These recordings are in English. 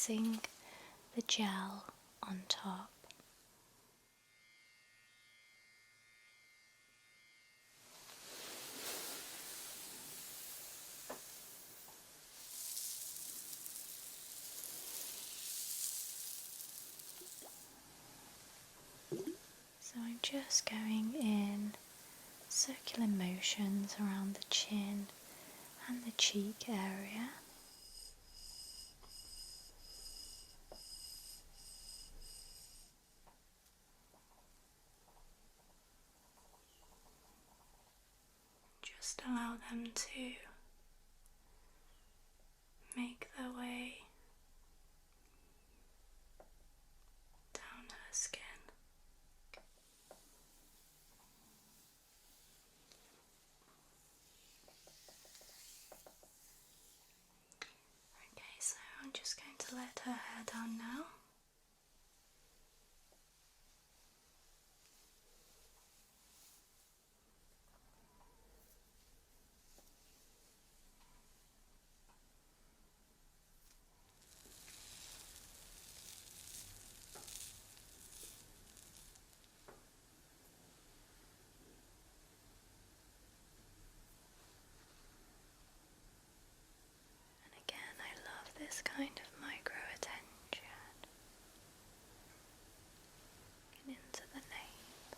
placing the gel on top. So I'm just going in circular motions around the chin and the cheek area. Just allow them to make their way down her skin. Okay, so I'm just going to let her hair down now. Again, I love this kind of micro attention. Get into the nape.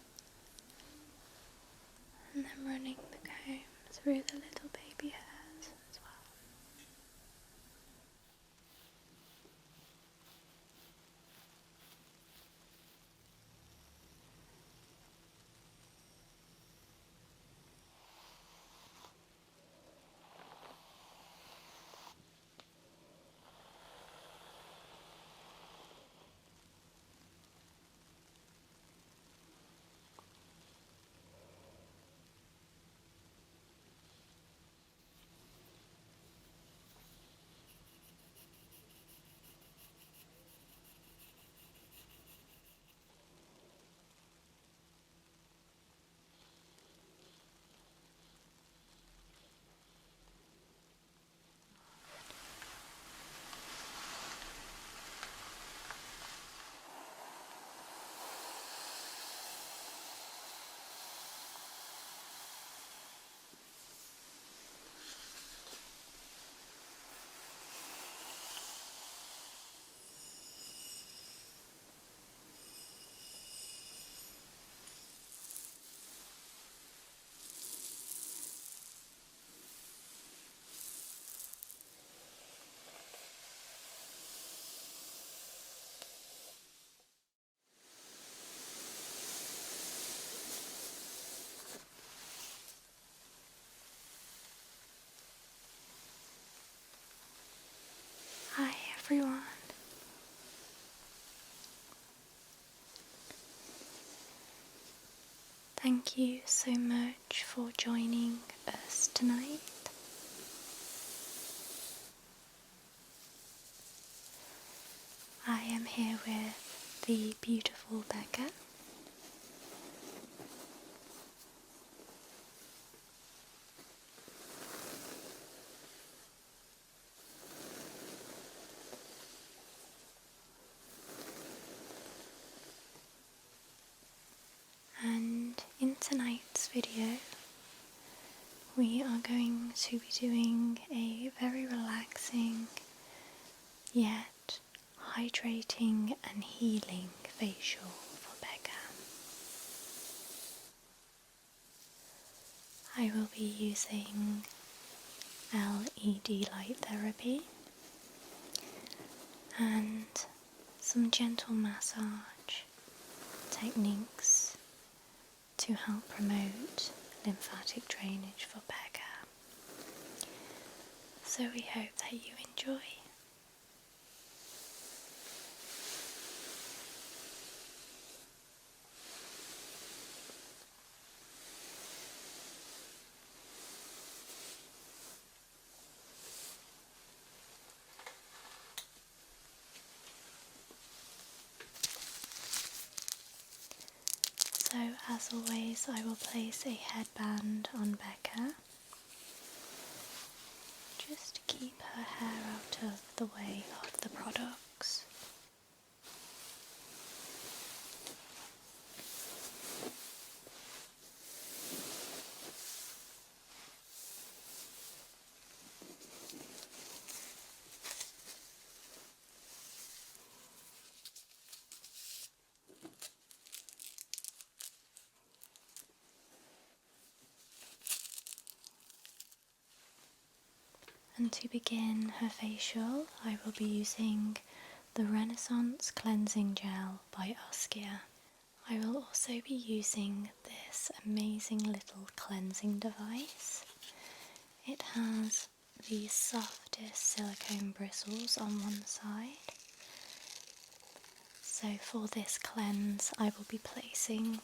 And then running the comb through the little baby hairs as well. Hi everyone. Thank you so much for joining us tonight. I am here with the beautiful Becca. And in tonight's video, we are going to be doing a very relaxing yet hydrating and healing facial for Becca. I will be using LED light therapy and some gentle massage techniques to help promote lymphatic drainage for Becca. So we hope that you enjoy. So as always, I will place a headband on Becca just to keep her hair out of the way of the product. products. And to begin her facial, I will be using the Renaissance Cleansing Gel by Askia. I will also be using this amazing little cleansing device. It has the softest silicone bristles on one side. So for this cleanse, I will be placing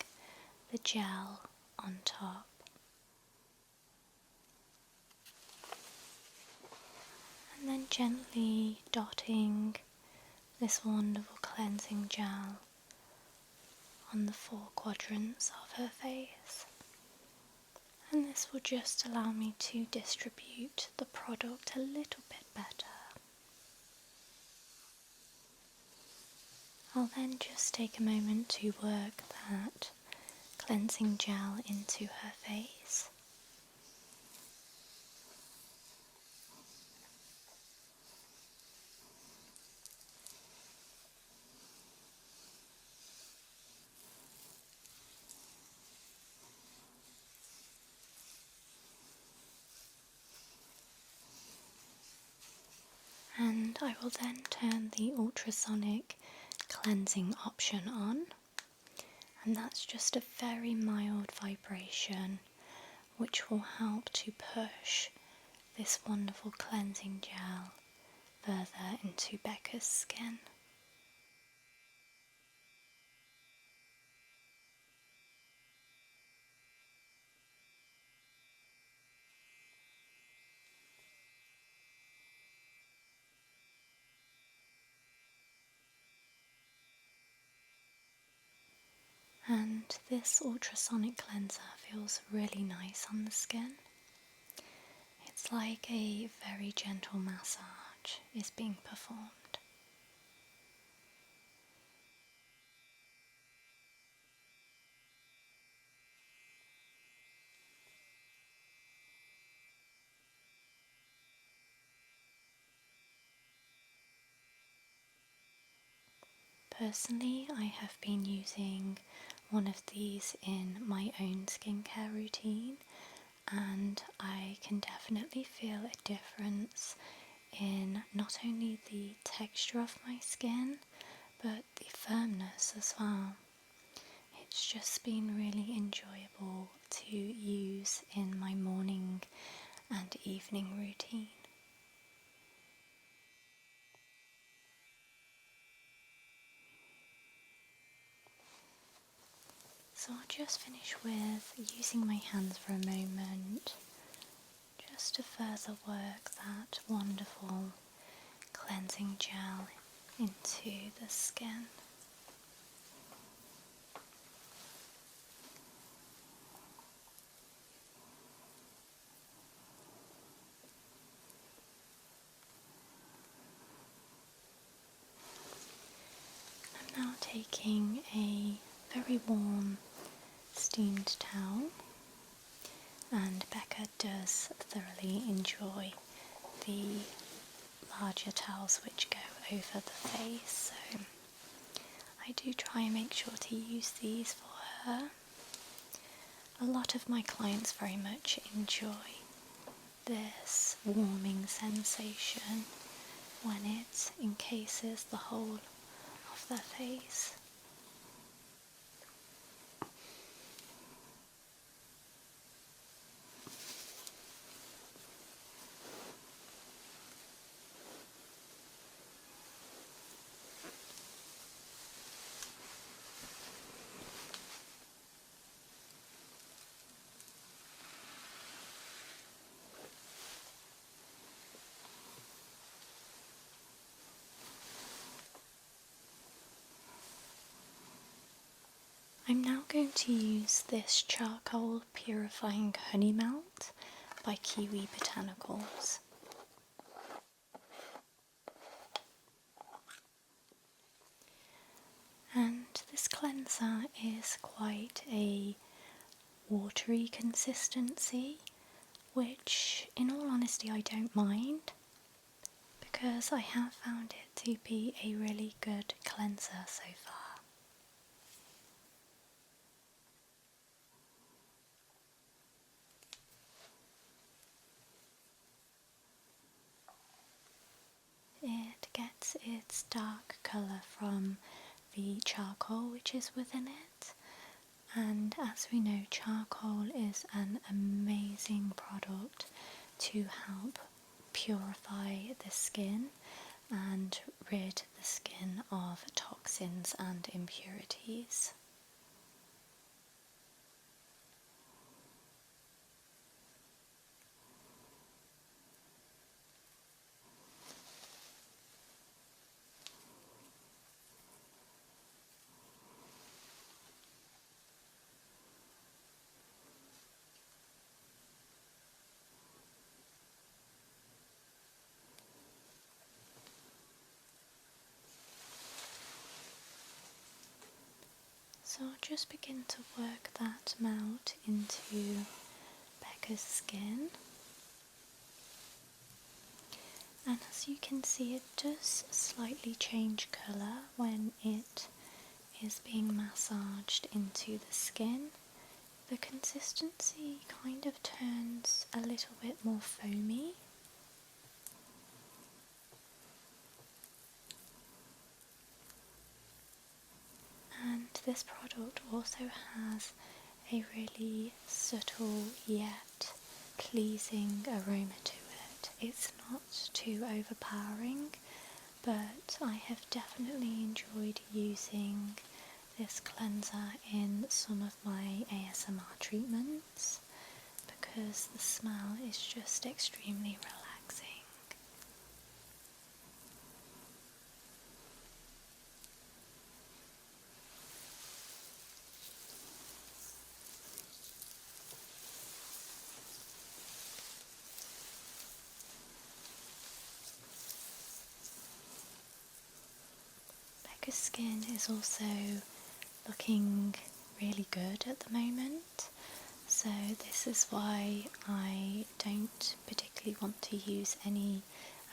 the gel on top. And then gently dotting this wonderful cleansing gel on the 4 quadrants of her face. And this will just allow me to distribute the product a little bit better. I'll then just take a moment to work that cleansing gel into her face. And I will then turn the ultrasonic cleansing option on, and that's just a very mild vibration which will help to push this wonderful cleansing gel further into Becca's skin. And this ultrasonic cleanser feels really nice on the skin. It's like a very gentle massage is being performed. Personally, I have been using one of these in my own skincare routine, and I can definitely feel a difference in not only the texture of my skin, but the firmness as well. It's just been really enjoyable to use in my morning and evening routine. So I'll just finish with using my hands for a moment just to further work that wonderful cleansing gel into the skin. I'm now taking a very warm steamed towel, and Becca does thoroughly enjoy the larger towels which go over the face, so I do try and make sure to use these for her. A lot of my clients very much enjoy this warming sensation when it encases the whole of their face. I'm now going to use this charcoal purifying honey melt by Kiwi Botanicals. cleanser is quite a watery consistency, which in all honesty I don't mind, because I have found it to be a really good cleanser so far. It gets its dark colour from the charcoal which is within it, and as we know, charcoal is an amazing product to help purify the skin and rid the skin of toxins and impurities. So I'll just begin to work that melt into Becca's skin. And as you can see, it does slightly change colour when it is being massaged into the skin. The consistency kind of turns a little bit more foamy. And this product also has a really subtle yet pleasing aroma to it. It's not too overpowering, but I have definitely enjoyed using this cleanser in some of my ASMR treatments because the smell is just extremely relaxing. Becca's skin is also looking really good at the moment, so this is why I don't particularly want to use any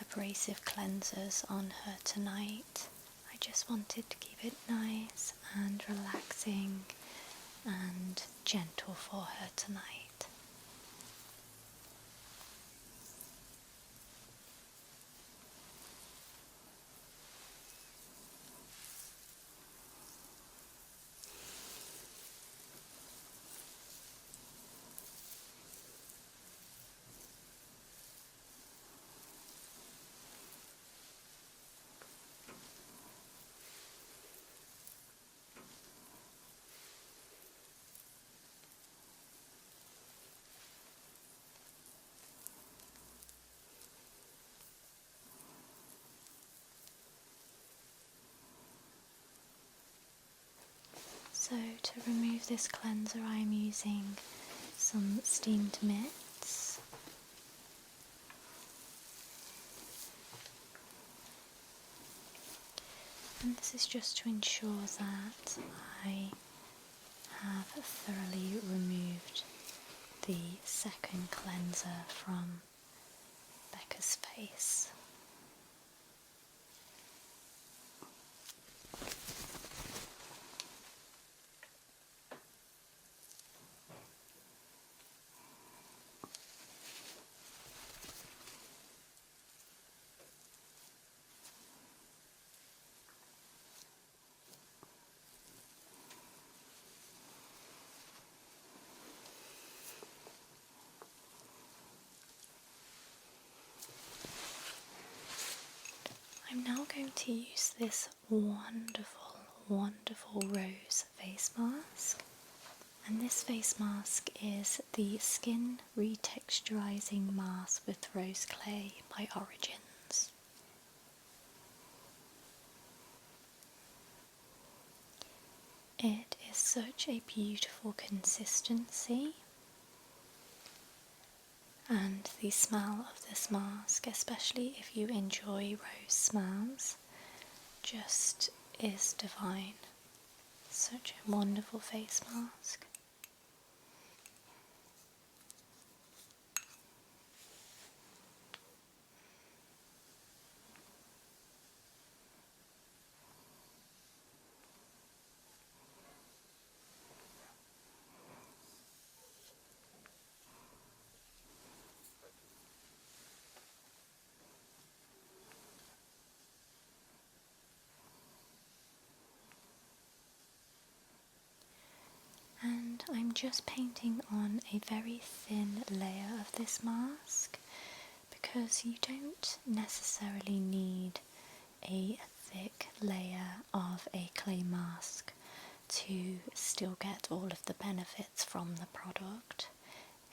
abrasive cleansers on her tonight. I just wanted to keep it nice and relaxing and gentle for her tonight. So to remove this cleanser I am using some steamed mitts. And this is just to ensure that I have thoroughly removed the second cleanser from Becca's face. I'm now going to use this wonderful, wonderful rose face mask. And this face mask is the Skin Retexturizing Mask with Rose Clay by Origins. It is such a beautiful consistency, and the smell of this mask, especially if you enjoy rose smells, just is divine. Such a wonderful face mask. And I'm just painting on a very thin layer of this mask because you don't necessarily need a thick layer of a clay mask to still get all of the benefits from the product.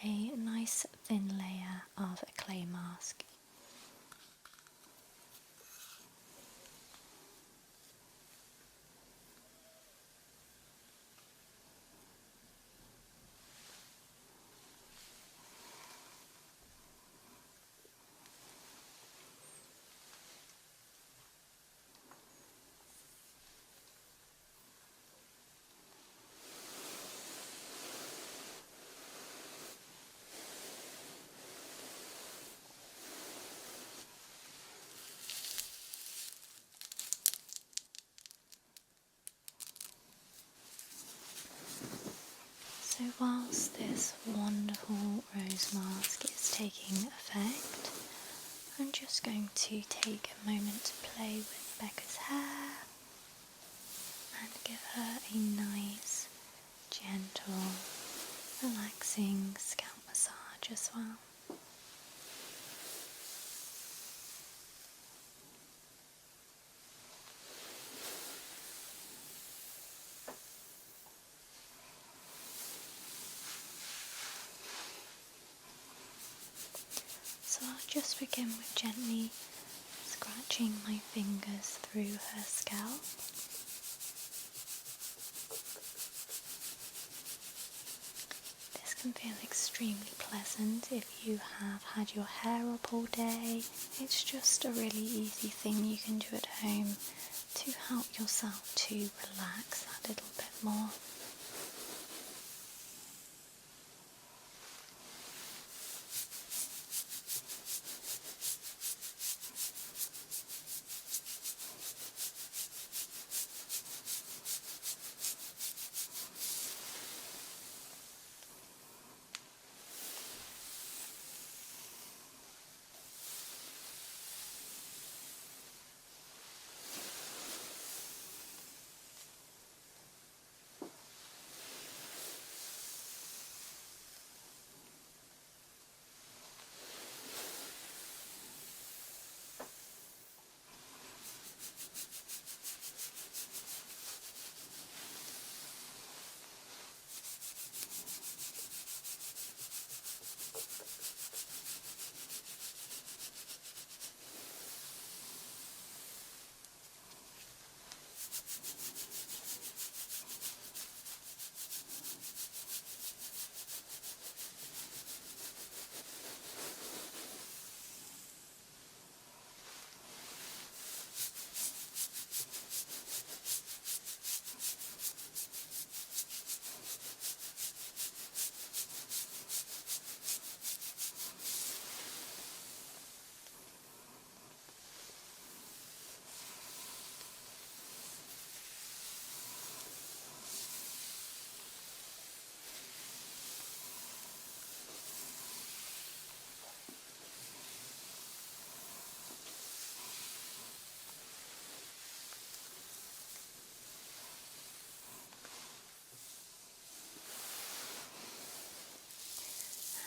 A nice thin layer of a clay mask. So whilst this wonderful rose mask is taking effect, I'm just going to take a moment to play with Becca's hair and give her a nice, gentle, relaxing scalp massage as well. So I'll just begin with gently scratching my fingers through her scalp. This can feel extremely pleasant if you have had your hair up all day. It's just a really easy thing you can do at home to help yourself to relax a little bit more.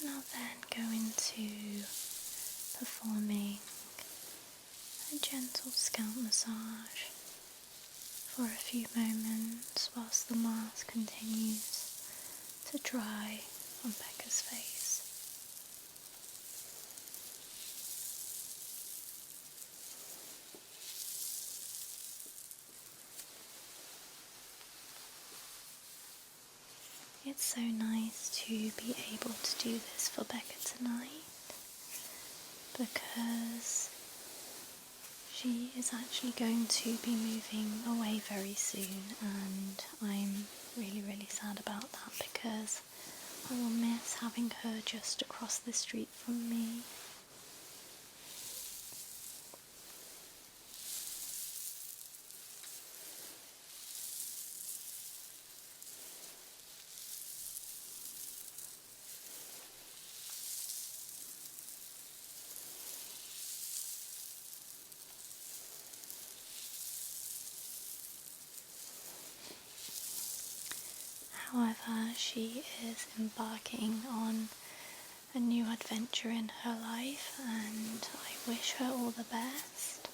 And I'll then go into performing a gentle scalp massage for a few moments whilst the mask continues to dry on Becca's face. It's so nice to be able to do this for Becca tonight because She is actually going to be moving away very soon, and I'm really sad about that because I will miss having her just across the street from me. However, she is embarking on a new adventure in her life, and I wish her all the best.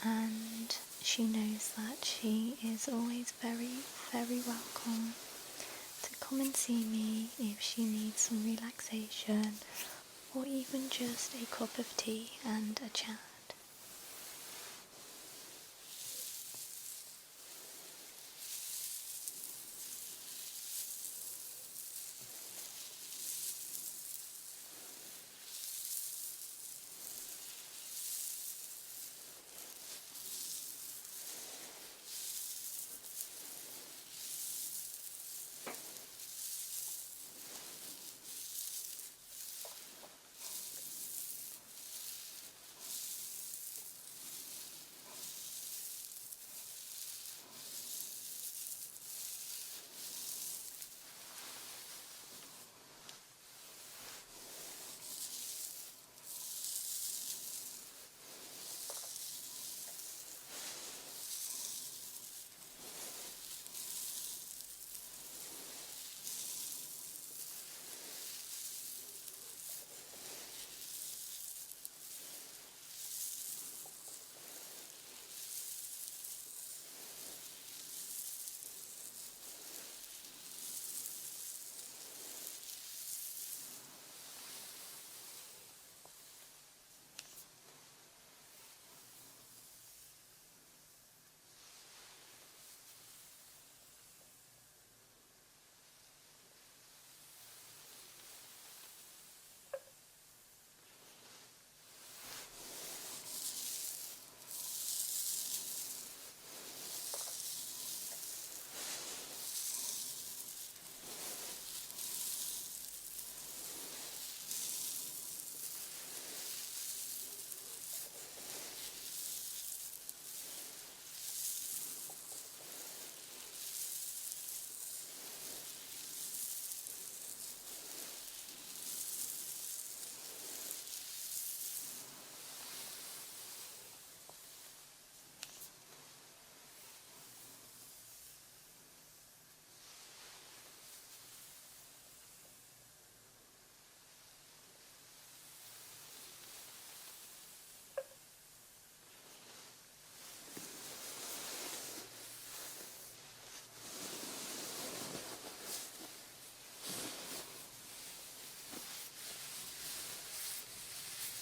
And she knows that she is always very welcome to come and see me if she needs some relaxation or even just a cup of tea and a chat.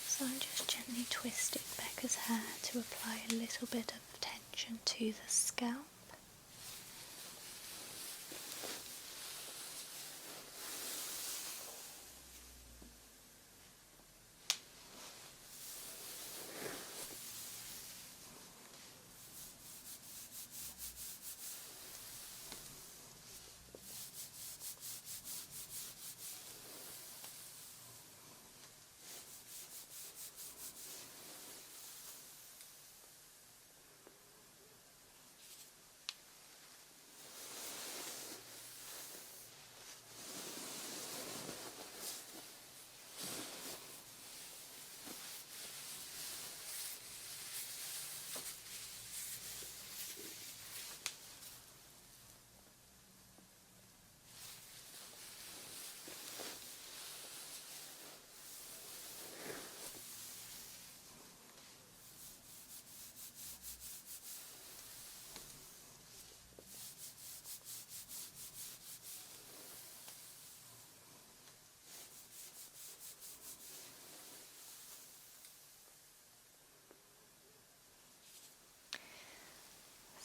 So I'm just gently twisting Becca's hair to apply a little bit of tension to the scalp.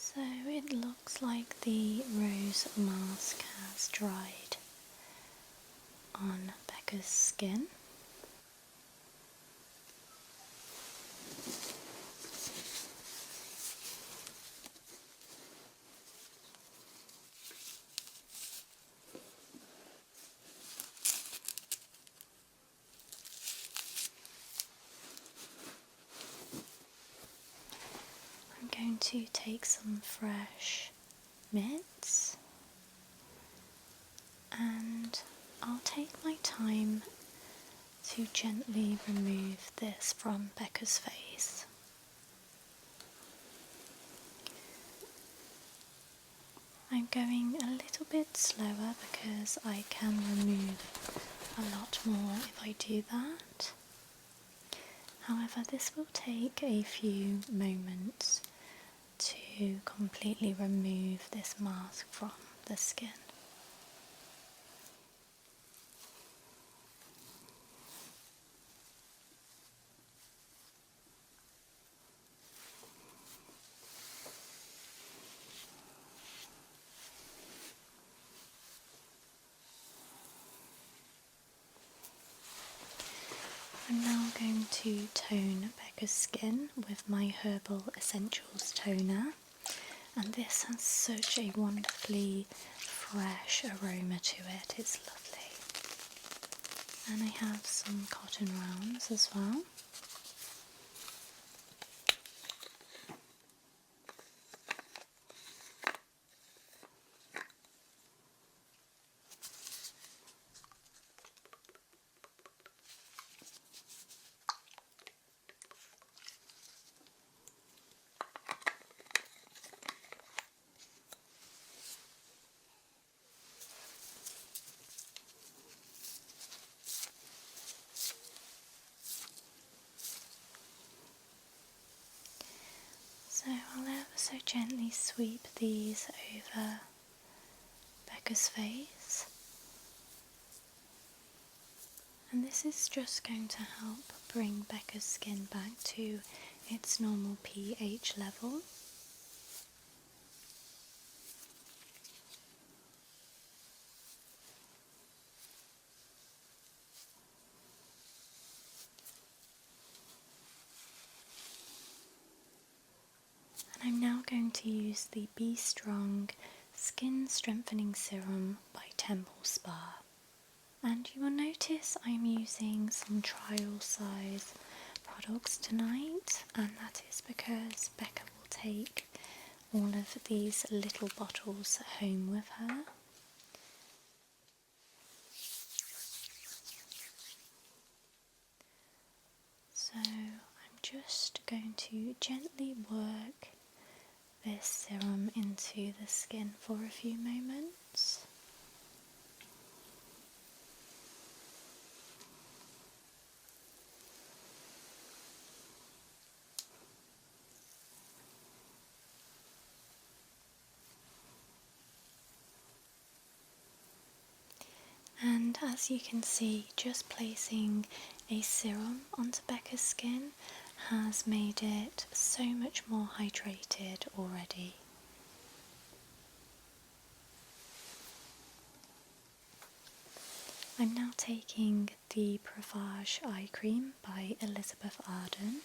So it looks like the rose mask has dried on Becca's skin. going to take some fresh mitts and I'll take my time to gently remove this from Becca's face. I'm going a little bit slower because I can remove a lot more if I do that. However, this will take a few moments to completely remove this mask from the skin. I'm now going to tone Becca's skin with my Herbal Essentials toner, and this has such a wonderfully fresh aroma to it, it's lovely. And I have some cotton rounds as well. So I'll ever so gently sweep these over Becca's face, and this is just going to help bring Becca's skin back to its normal pH level. And I'm now going to use the Be Strong Skin Strengthening Serum by Temple Spa. And you will notice I'm using some trial size products tonight, and that is because Becca will take all of these little bottles home with her. So I'm just going to gently work this serum into the skin for a few moments. And as you can see, just placing a serum onto Becca's skin has made it so much more hydrated already. I'm now taking the Pravage Eye Cream by Elizabeth Arden.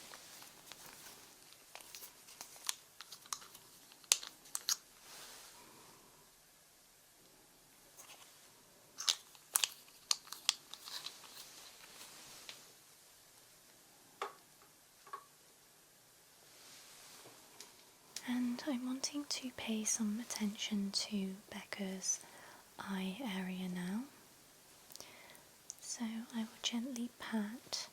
And I'm wanting to pay some attention to Becca's eye area now. So I will gently pat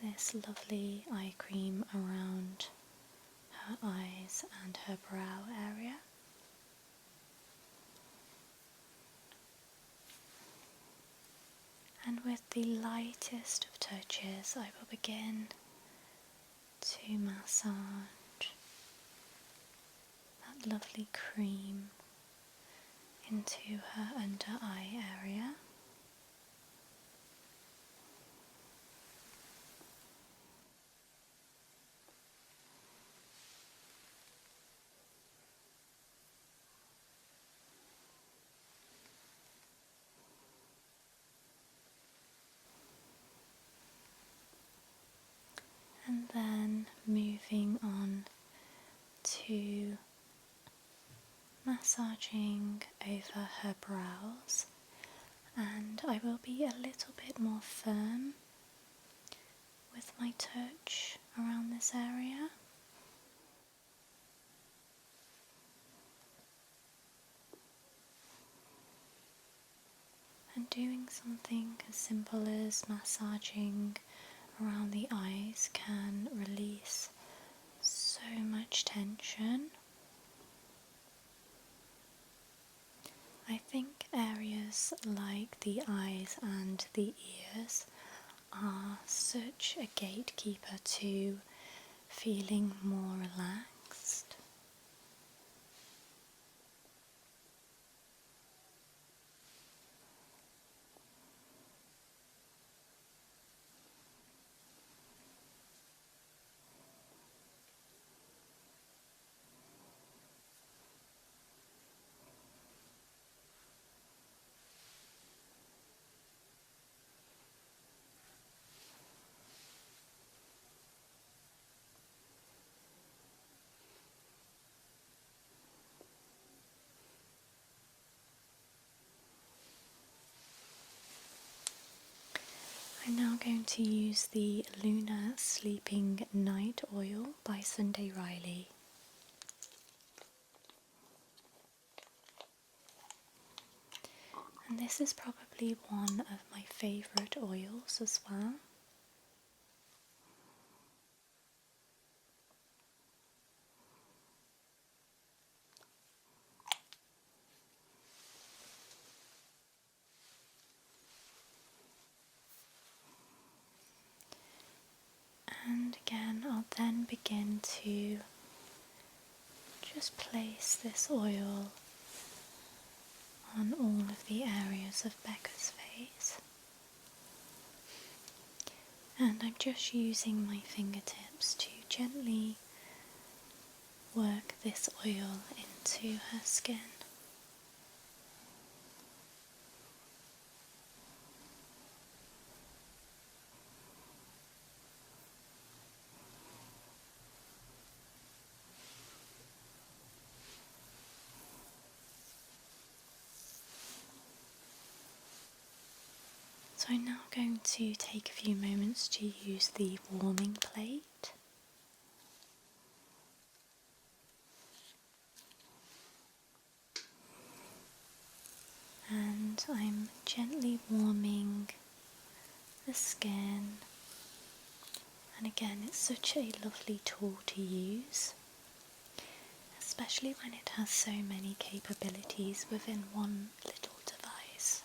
this lovely eye cream around her eyes and her brow area. And with the lightest of touches, I will begin to massage that lovely cream into her under eye area. And then moving on to massaging over her brows, and I will be a little bit more firm with my touch around this area. doing something as simple as massaging around the eyes can release so much tension. I think areas like the eyes and the ears are such a gatekeeper to feeling more relaxed. I'm now going to use the Lunar Sleeping Night Oil by Sunday Riley. And this is probably one of my favourite oils as well. And again, I'll then begin to just place this oil on all of the areas of Becca's face. And I'm just using my fingertips to gently work this oil into her skin. So I'm now going to take a few moments to use the warming plate. And I'm gently warming the skin. And again, it's such a lovely tool to use, especially when it has so many capabilities within one little device.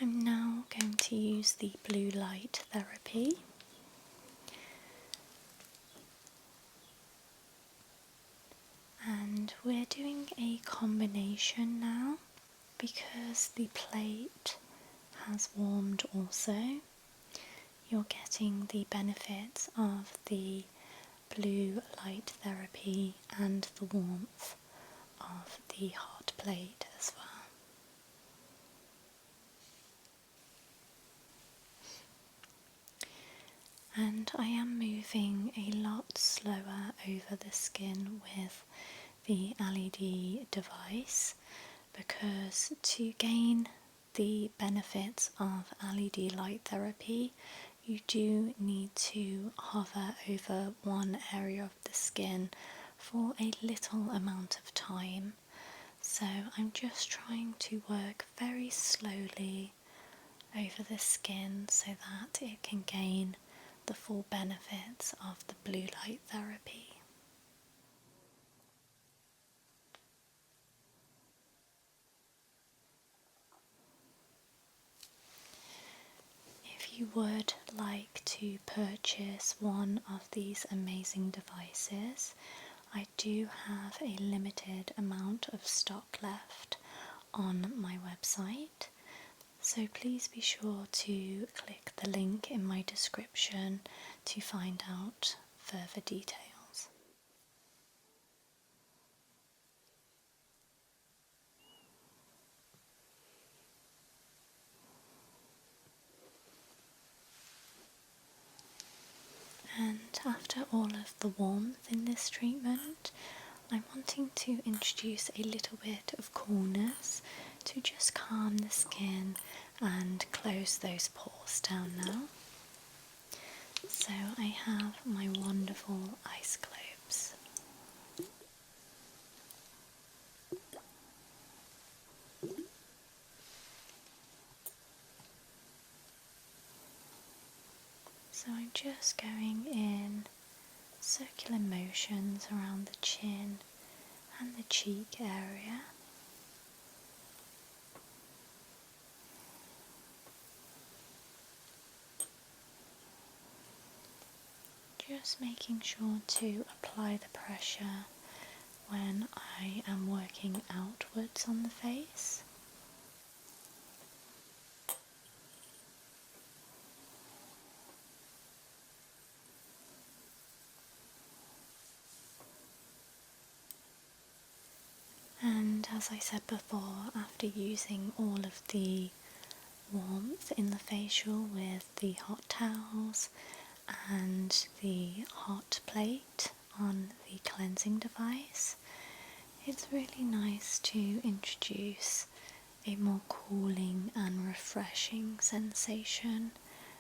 I'm now going to use the blue light therapy. And we're doing a combination now because the plate has warmed also. You're getting the benefits of the blue light therapy and the warmth of the hot plate as well. And I am moving a lot slower over the skin with the LED device because to gain the benefits of LED light therapy, you do need to hover over one area of the skin for a little amount of time. So I'm just trying to work very slowly over the skin so that it can gain the full benefits of the blue light therapy. If you would like to purchase one of these amazing devices, I do have a limited amount of stock left on my website, so please be sure to click the link in my description to find out further details. And after all of the warmth in this treatment, I'm wanting to introduce a little bit of coolness to just calm the skin and close those pores down now. So I have my wonderful ice globes. So I'm just going in circular motions around the chin and the cheek area. Just making sure to apply the pressure when I am working outwards on the face. And as I said before, after using all of the warmth in the facial with the hot towels and the hot plate on the cleansing device, it's really nice to introduce a more cooling and refreshing sensation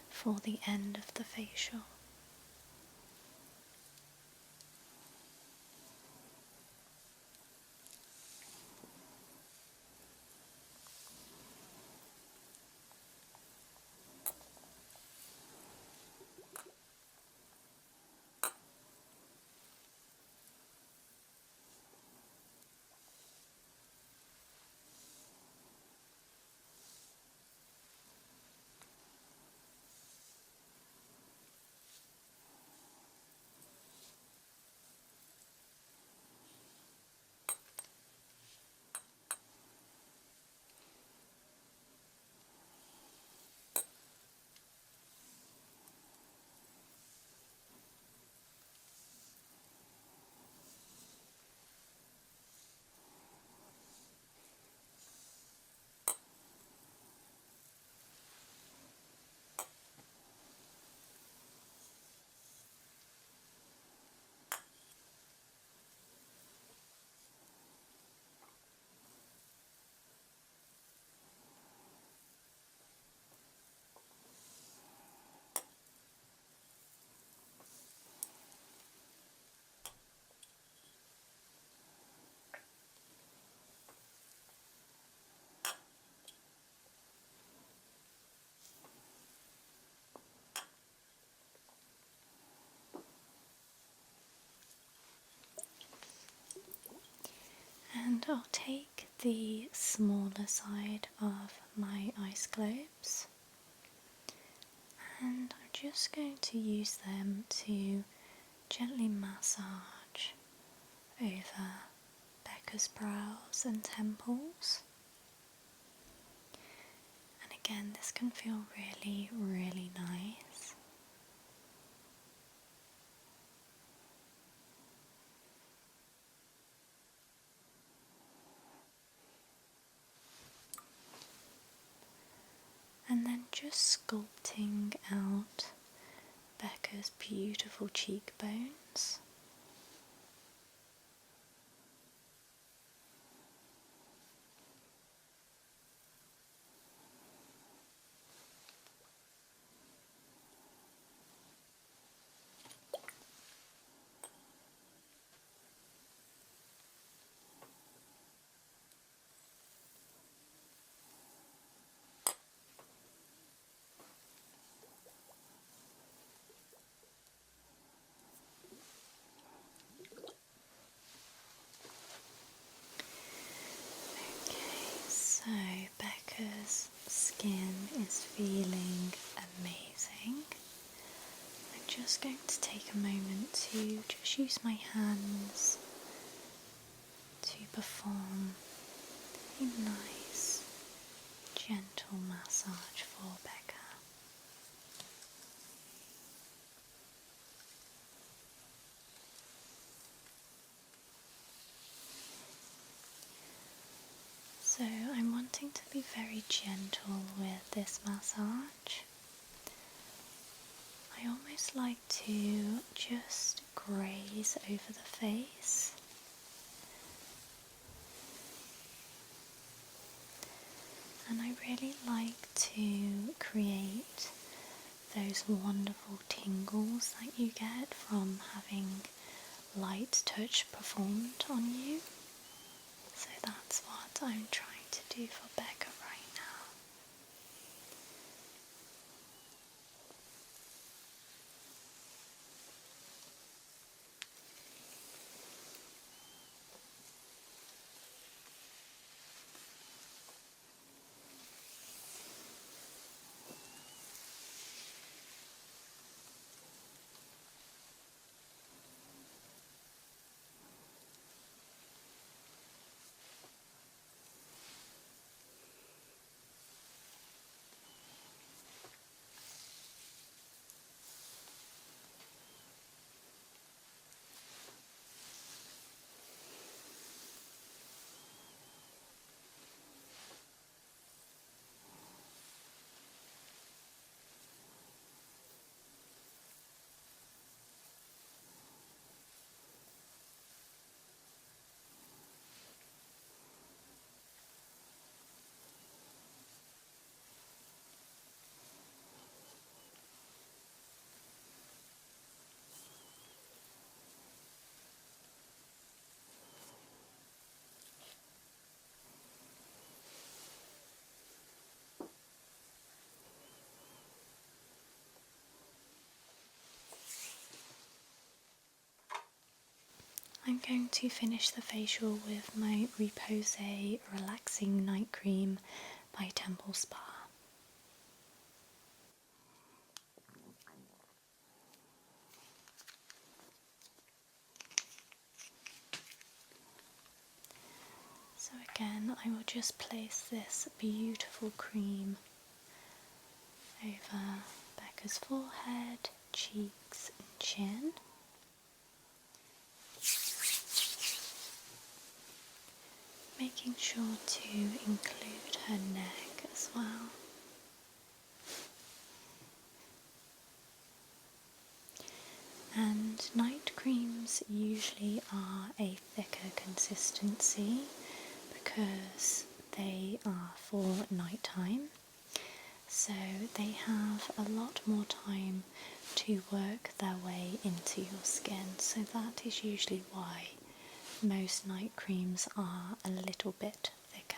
for the end of the facial. And I'll take the smaller side of my ice globes and I'm just going to use them to gently massage over Becca's brows and temples. And again, this can feel really, really nice. And then just sculpting out Becca's beautiful cheekbones. So Becca's skin is feeling amazing. I'm just going to take a moment to just use my hands to perform a nice, gentle massage for Becca. So I'm wanting to be very gentle with this massage. I almost like to just graze over the face. And I really like to create those wonderful tingles that you get from having light touch performed on you. So that's what I'm trying to do for Becca right now. I'm going to finish the facial with my Repose Relaxing Night Cream by Temple Spa. So again, I will just place this beautiful cream over Becca's forehead, cheeks and chin. Making sure to include her neck as well. And night creams usually are a thicker consistency because they are for nighttime. So they have a lot more time to work their way into your skin. So that is usually why most night creams are a little bit thicker.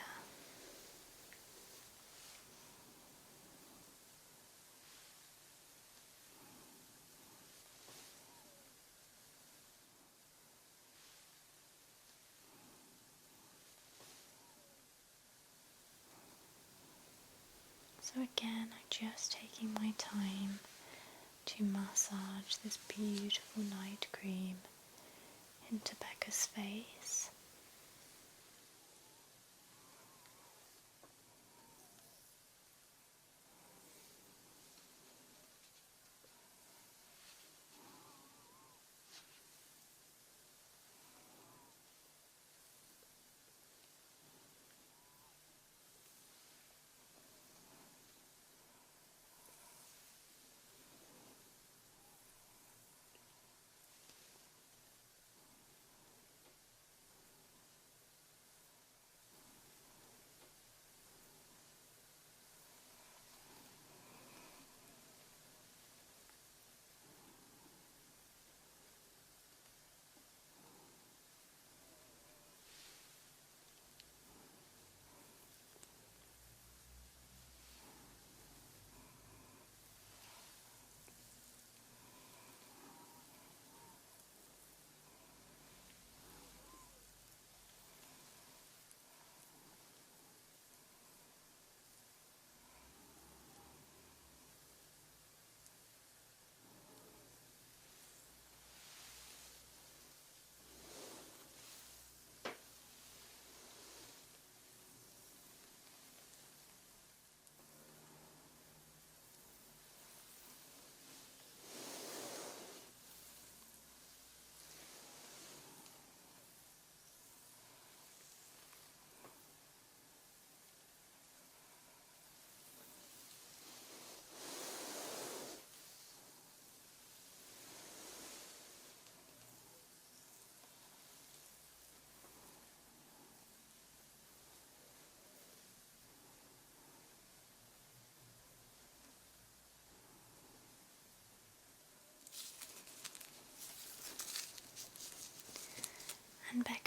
So again, I'm just taking my time to massage this beautiful night cream into Becca's face.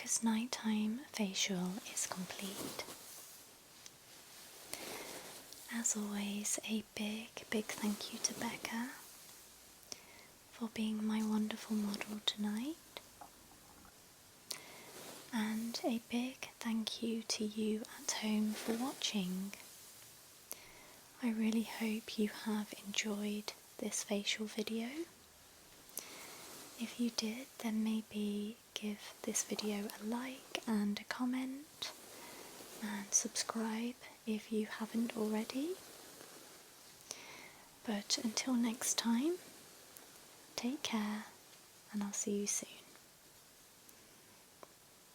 Becca's nighttime facial is complete. As always, a big thank you to Becca for being my wonderful model tonight. And a big thank you to you at home for watching. I really hope you have enjoyed this facial video. If you did, then maybe give this video a like and a comment, and subscribe if you haven't already. But until next time, take care, and I'll see you soon.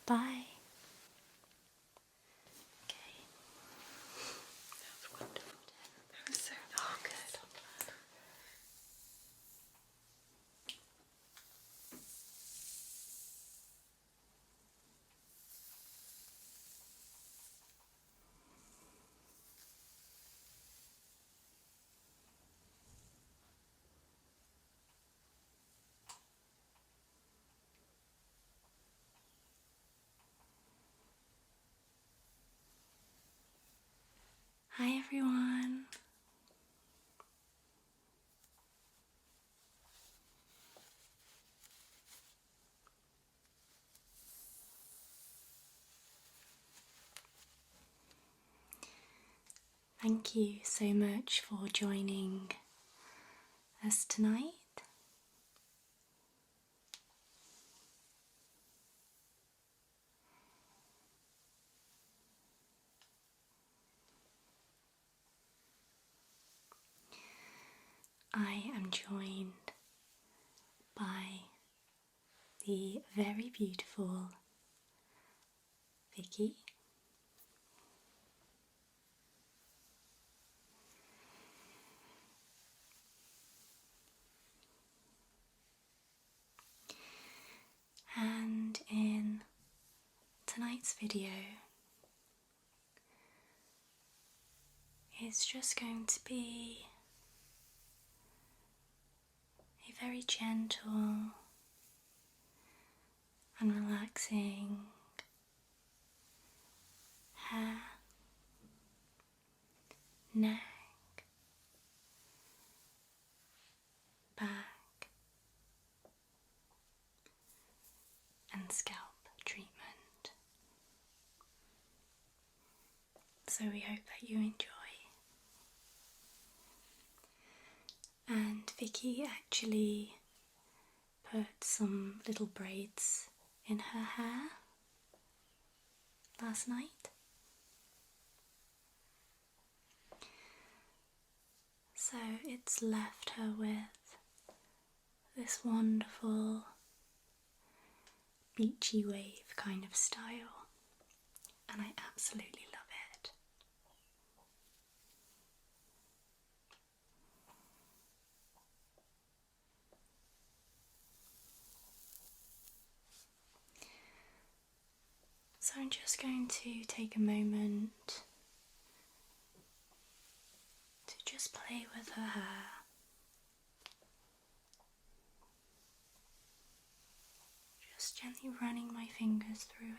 Bye. Okay. That was wonderful. That was so good. Hi everyone. Thank you so much for joining us tonight. I am joined by the very beautiful Vicky. And in tonight's video, it's just going to be a very gentle and relaxing hair, neck, back, and scalp treatment. So we hope that you enjoy. And Vicky actually put some little braids in her hair last night. So it's left her with this wonderful beachy wave kind of style, and I absolutely love it. So I'm just going to take a moment to just play with her hair. Just gently running my fingers through it.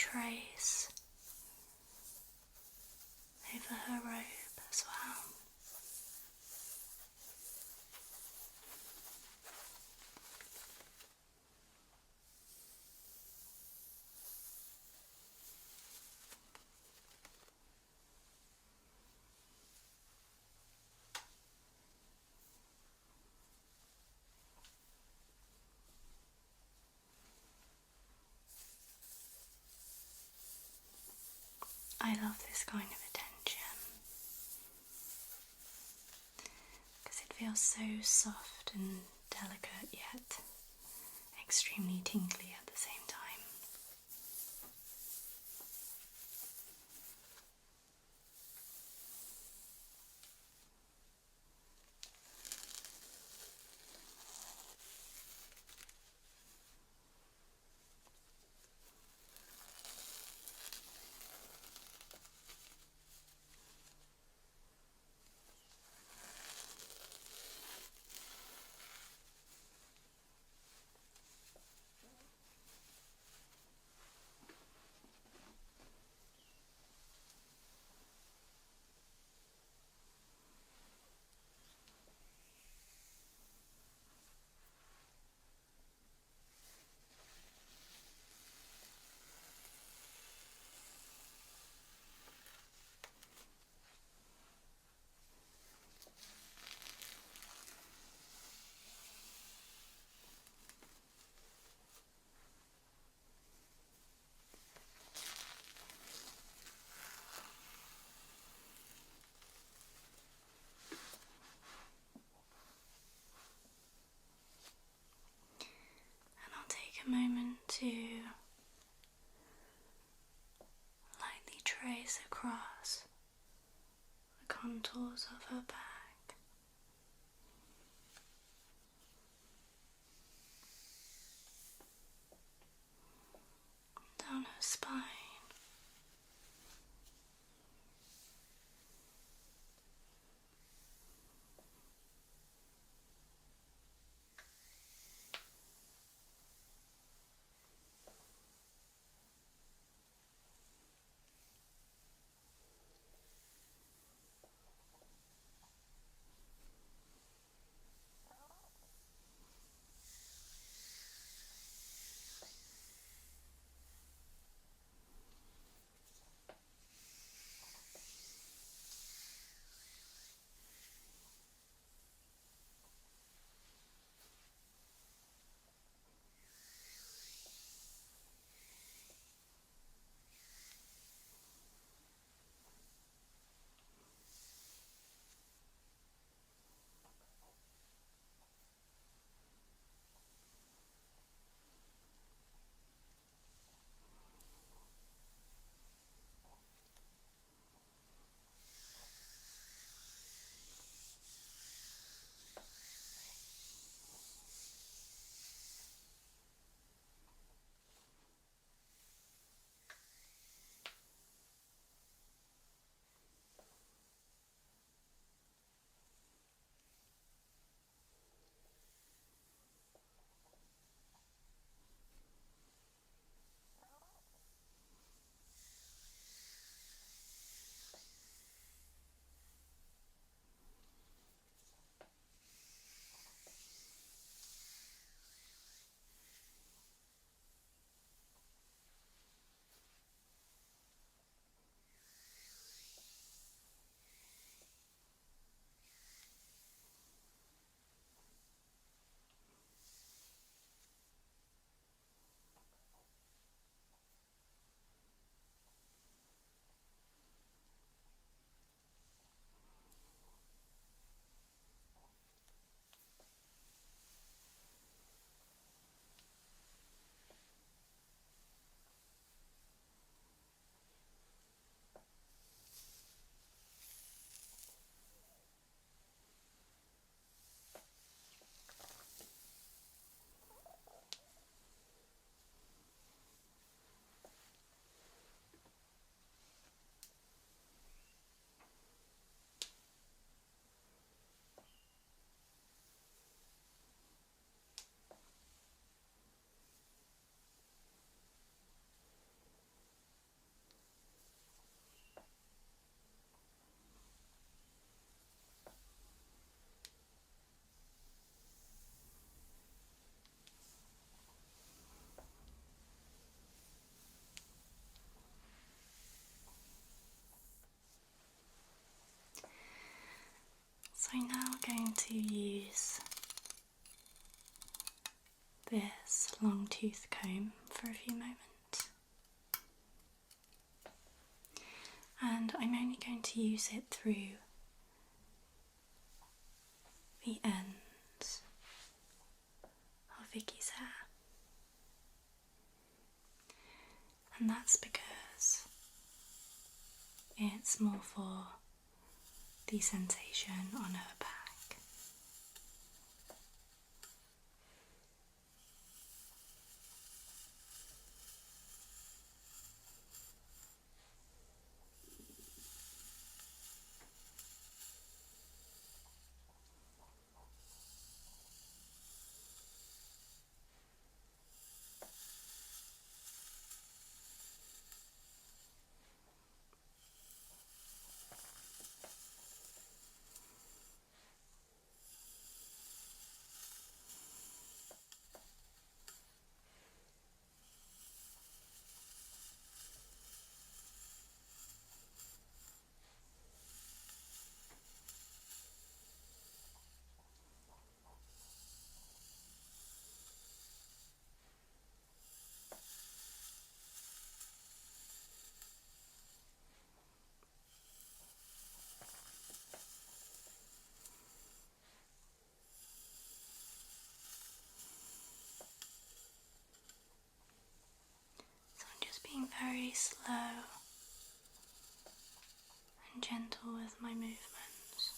trace over her robe as well. I love this kind of attention because it feels so soft and delicate yet extremely tingly at the same time. And I'll take a moment to lightly trace across the contours of her back, down her spine, I'm now going to use this long tooth comb for a few moments, and I'm only going to use it through the ends of Vicky's hair, and that's because it's more for the sensation on her back. So I'm just being very slow and gentle with my movements,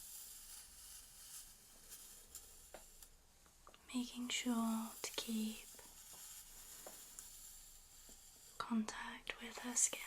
making sure to keep contact with her skin.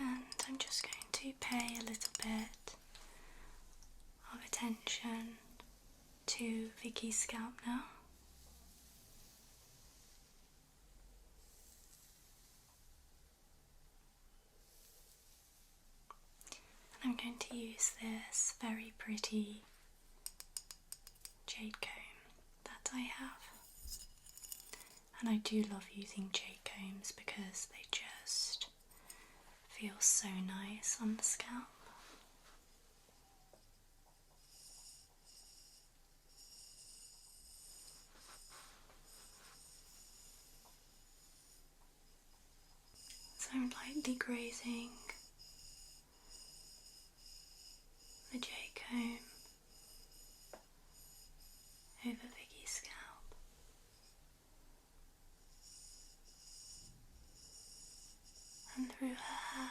And I'm just going to pay a little bit of attention to Vicky's scalp now. And I'm going to use this very pretty jade comb that I have. And I do love using jade combs because they just feel so nice on the scalp. So I'm lightly grazing the jade comb over Vicky's scalp. And through her hair.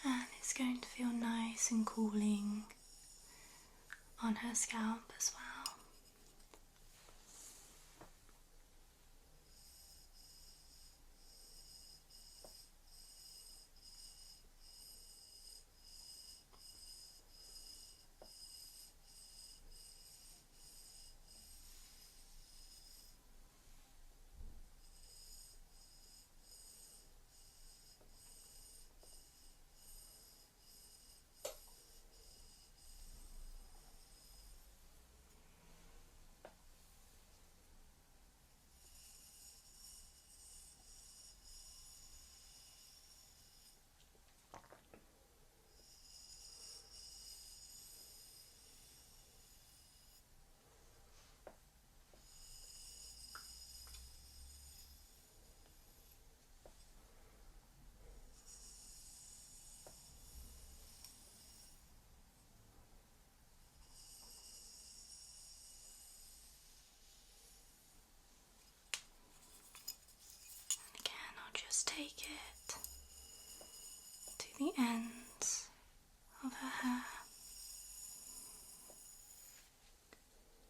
And it's going to feel nice and cooling on her scalp as well. take it to the ends of her hair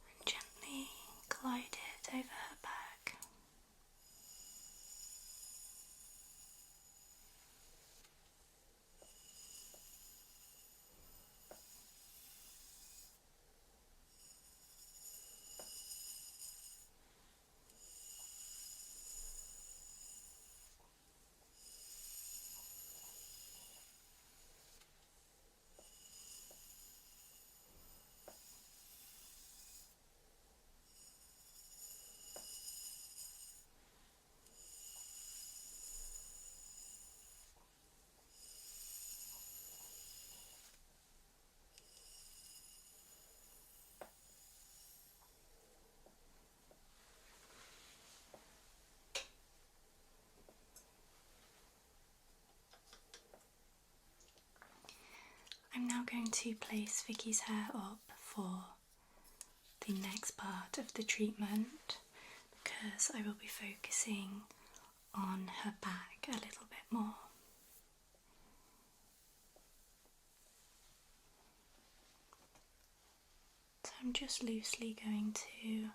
and gently glide it over her back. I'm now going to place Vicky's hair up for the next part of the treatment because I will be focusing on her back a little bit more. So I'm just loosely going to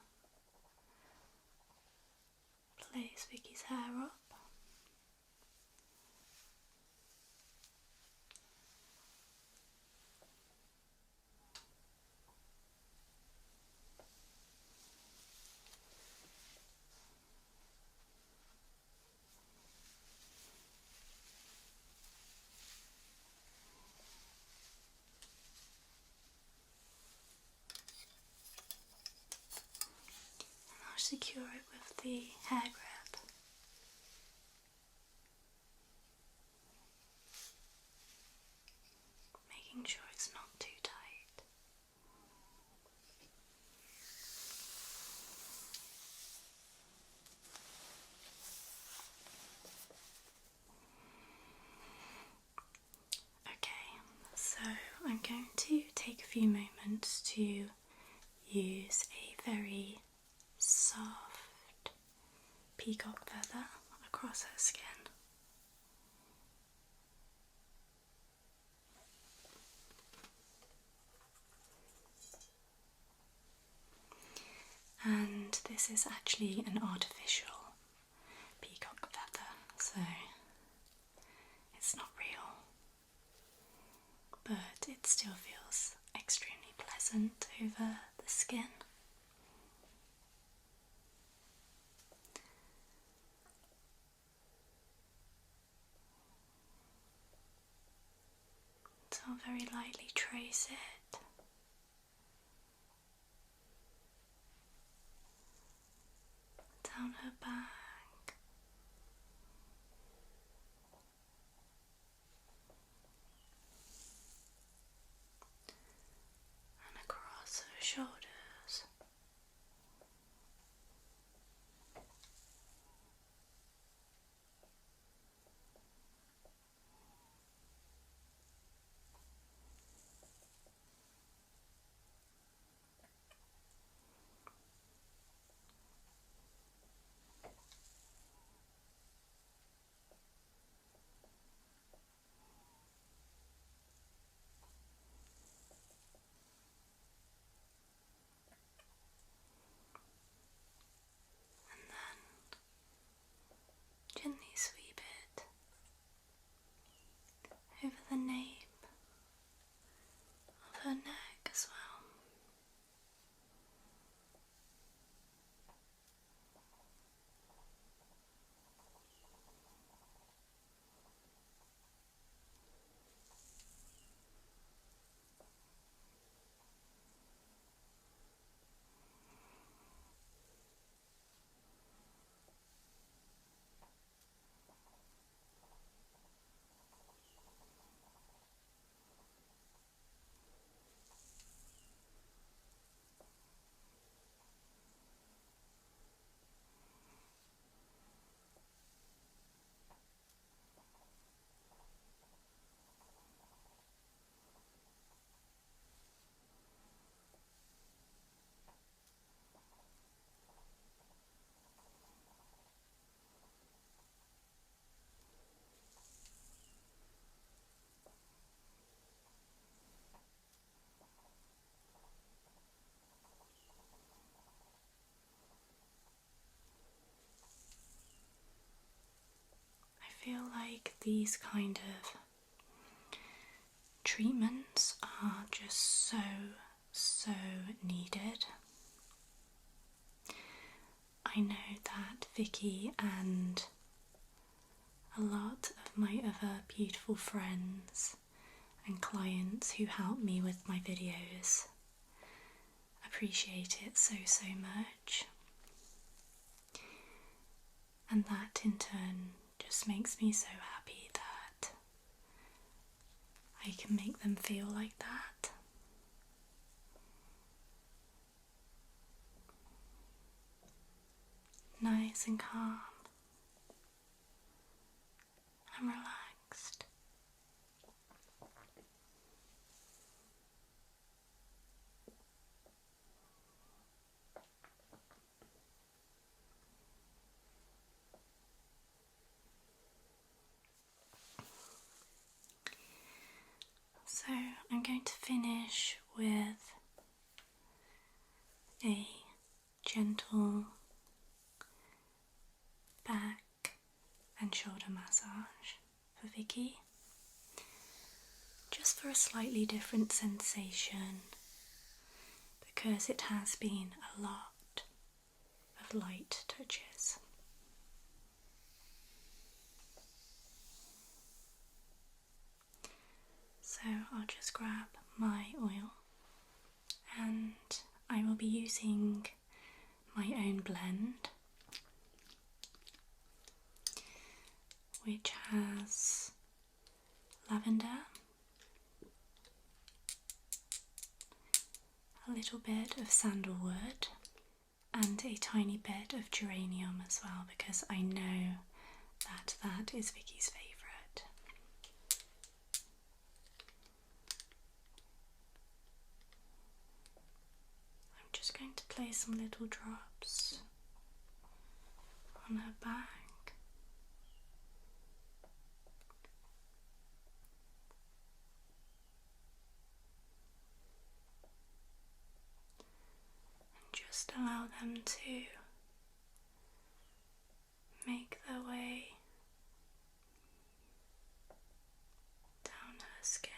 place Vicky's hair up. I'll secure it with the hair grip. Making sure it's not too tight. Okay, so I'm going to take a few moments to use a very soft peacock feather across her skin. And this is actually an artificial peacock feather, so it's not real, but it still feels extremely pleasant over the skin. So I'll very lightly trace it down her back and across her shoulders. these kind of treatments are just so needed. I know that Vicky and a lot of my other beautiful friends and clients who help me with my videos appreciate it so much, and that in turn just makes me so happy that I can make them feel like that. Nice and calm and relaxed. So I'm going to finish with a gentle back and shoulder massage for Vicky, just for a slightly different sensation, because it has been a lot of light touches. So I'll just grab my oil, and I will be using my own blend, which has lavender, a little bit of sandalwood, and a tiny bit of geranium as well, because I know that that is Vicky's favourite. I'm just going to place some little drops on her back. And just allow them to make their way down her skin.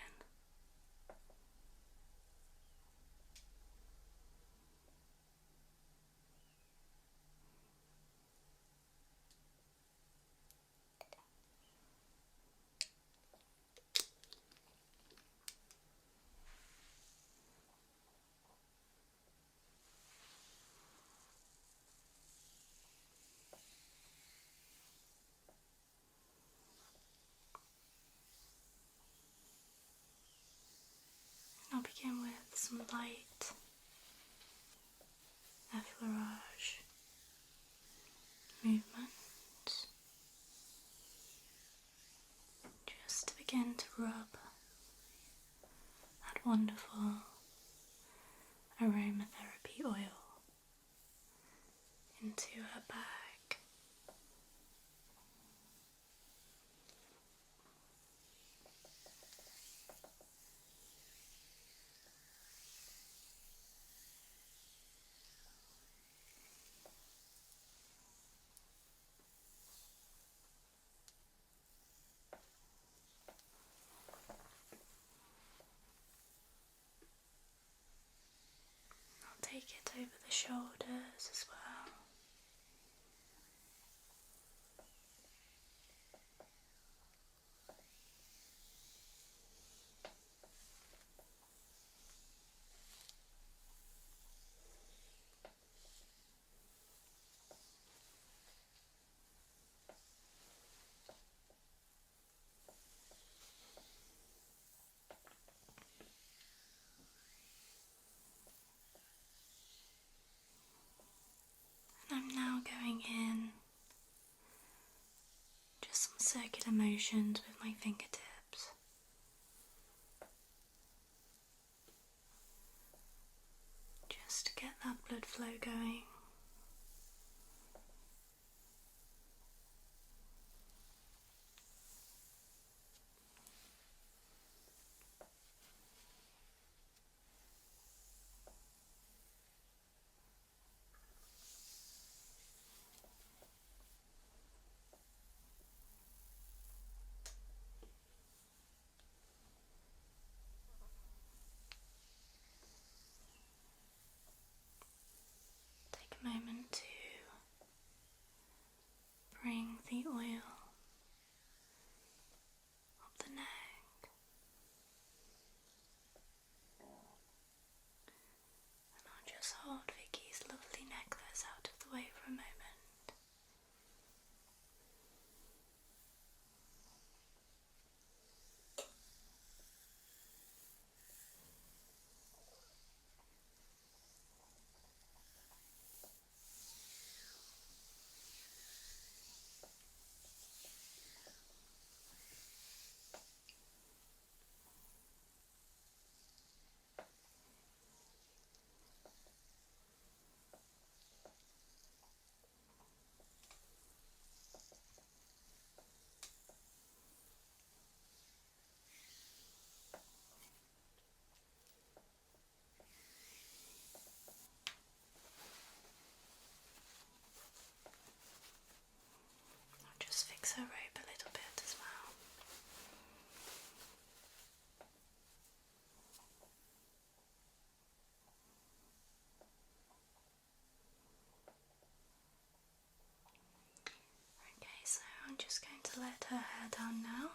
I'll begin with some light effleurage movement, just to begin to rub that wonderful aromatherapy oil into her bag. I'll take it over the shoulders as well. And I'm now going in just some circular motions with my fingertips, just to get that blood flow going. away for a moment. I'll just fix her robe a little bit as well. Okay, so I'm just going to let her hair down now.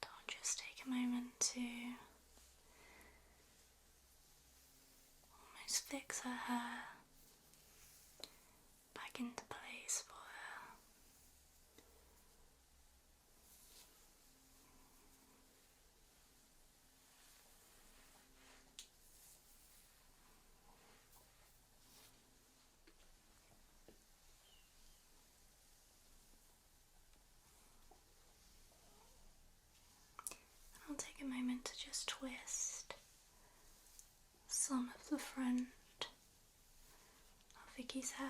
And I'll just take a moment to almost fix her hair back into place for her. I'll take a moment to just twist some of the front of Vicky's hair.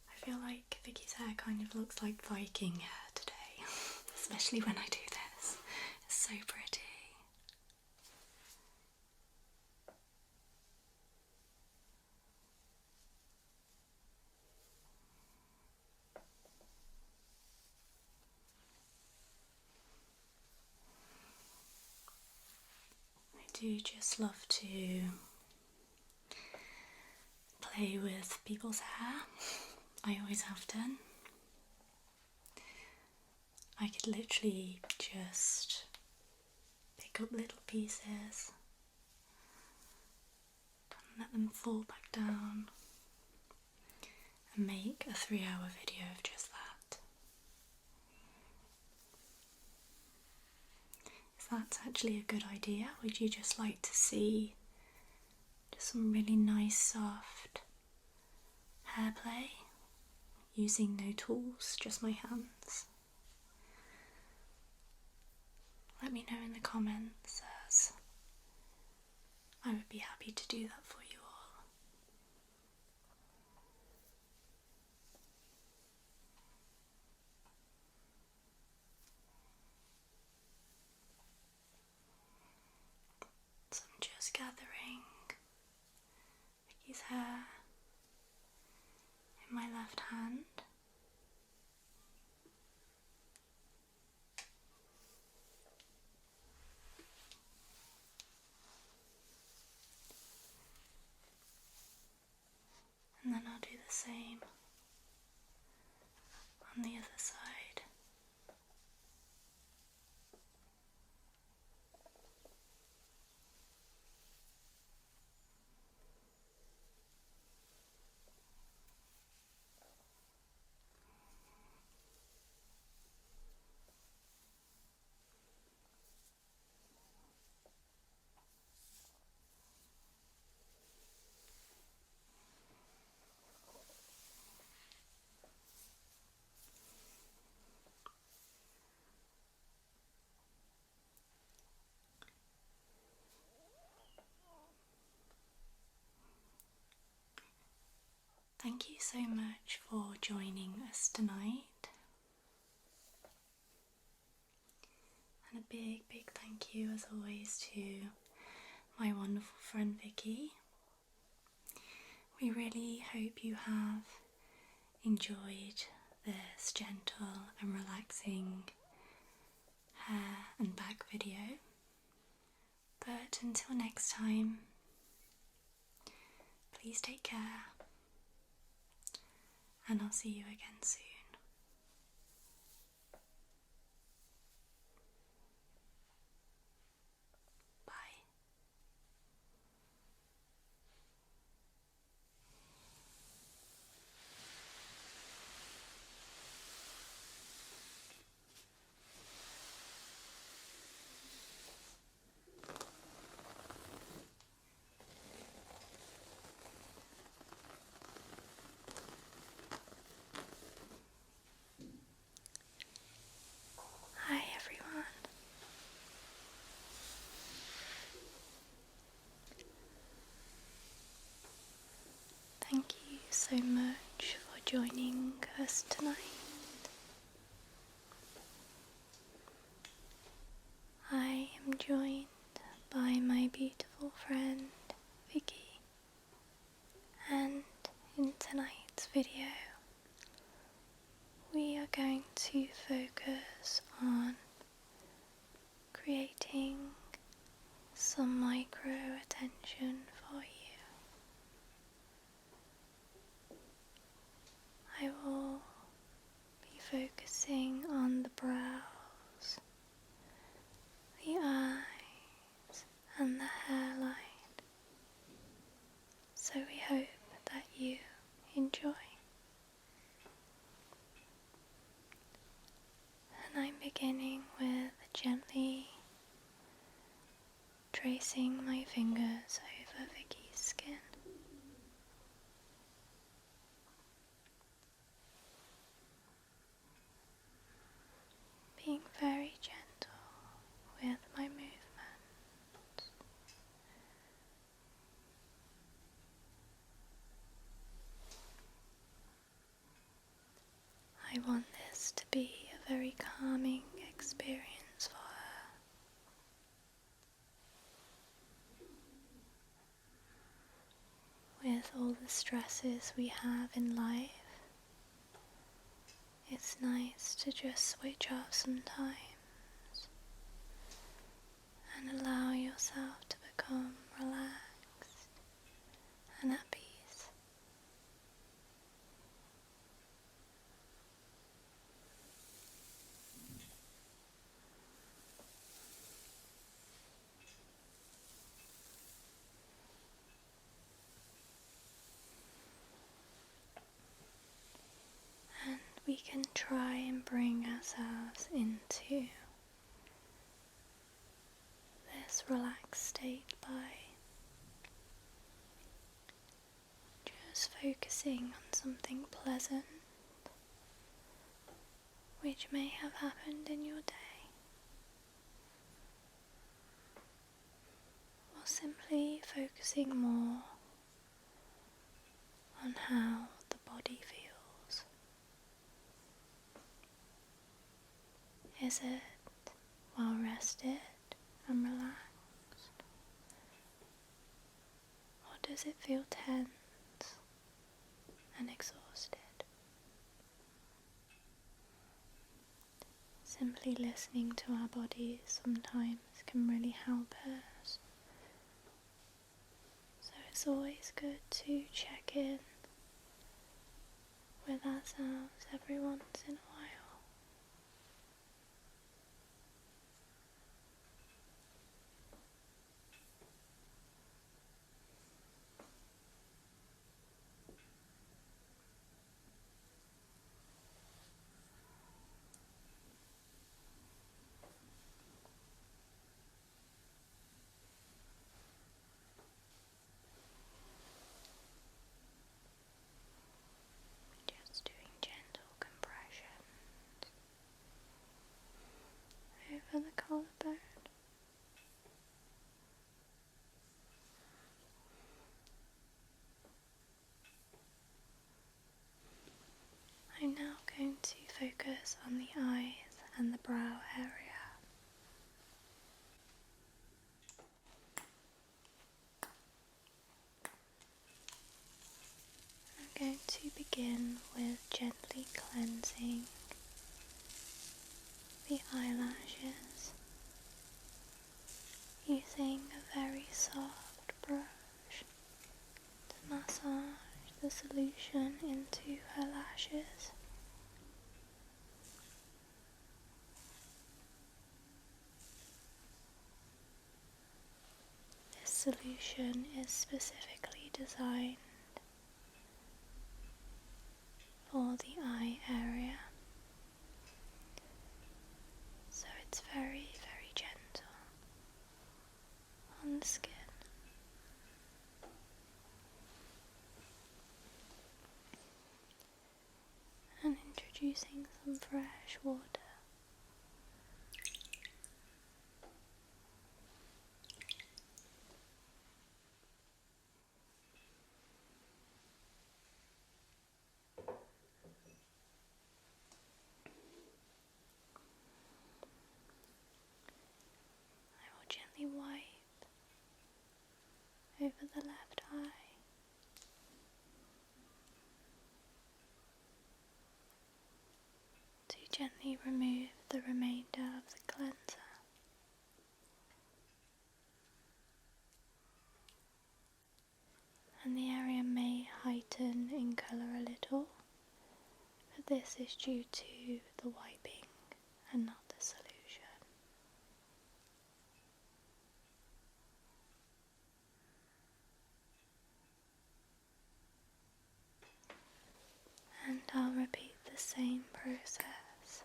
I feel like Vicky's hair kind of looks like Viking hair today, especially when I do this. It's so pretty. I do just love to play with people's hair. I always have done. I could literally just pick up little pieces and let them fall back down and make a 3-hour video of just that. Is that actually a good idea? Would you just like to see just some really nice soft hair play using no tools, just my hands? Let me know in the comments, as I would be happy to do that for you all. So I'm just gathering Vicky's hair in my left hand. And then I'll do the same on the other side. Thank you so much for joining us tonight. And a big, big thank you as always to my wonderful friend Vicky. We really hope you have enjoyed this gentle and relaxing hair and back video. But until next time, please take care, and I'll see you again soon. Bye. Hi everyone. Thank you so much for joining us tonight. I am joined by my beautiful friend Vicky, and in tonight's video we are going to focus on creating some micro attention for you. I will be focusing on the brows, the eyes and the hairline, so we hope that you enjoy. And I'm beginning with gently tracing my fingers over Vicky's skin. Being very gentle with my movement. I want this to be a very calming experience for her. With all the stresses we have in life, it's nice to just switch off sometimes and allow yourself to become relaxed and at peace. And we can try and bring ourselves into this relaxed state by just focusing on something pleasant which may have happened in your day, or simply focusing more on how the body feels. Is it well rested and relaxed? Or does it feel tense and exhausted? Simply listening to our bodies sometimes can really help us. So it's always good to check in with ourselves every once in a while. Just doing gentle compression over the collarbone. I'm now going to focus on the eyes and the brow area. begin with gently cleansing the eyelashes using a very soft brush to massage the solution into her lashes. This solution is specifically designed for the eye area, so it's very, very gentle on the skin. And introducing some fresh water. I will gently wipe over the left eye, to gently remove the remainder of the cleanser. And the area may heighten in colour a little, but this is due to the wiping and not the solution. And I'll repeat the same process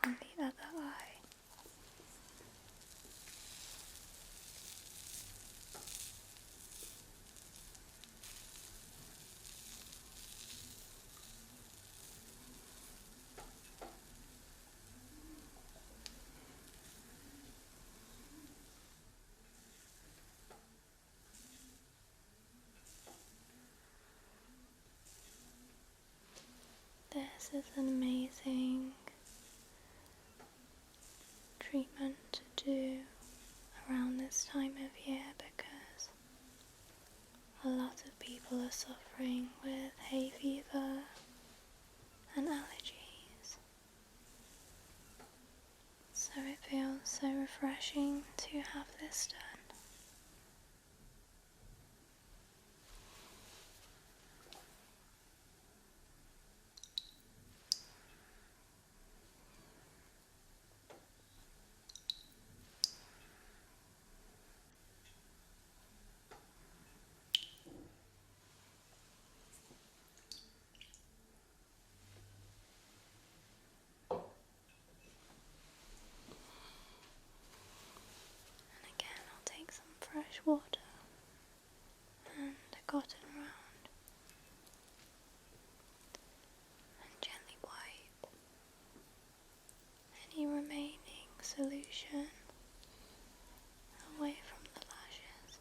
on the other eye. This is an amazing treatment to do around this time of year because a lot of people are suffering with hay fever and allergies. So it feels so refreshing to have this done. And again, I'll take some fresh water and a cotton round and gently wipe any remaining solution away from the lashes.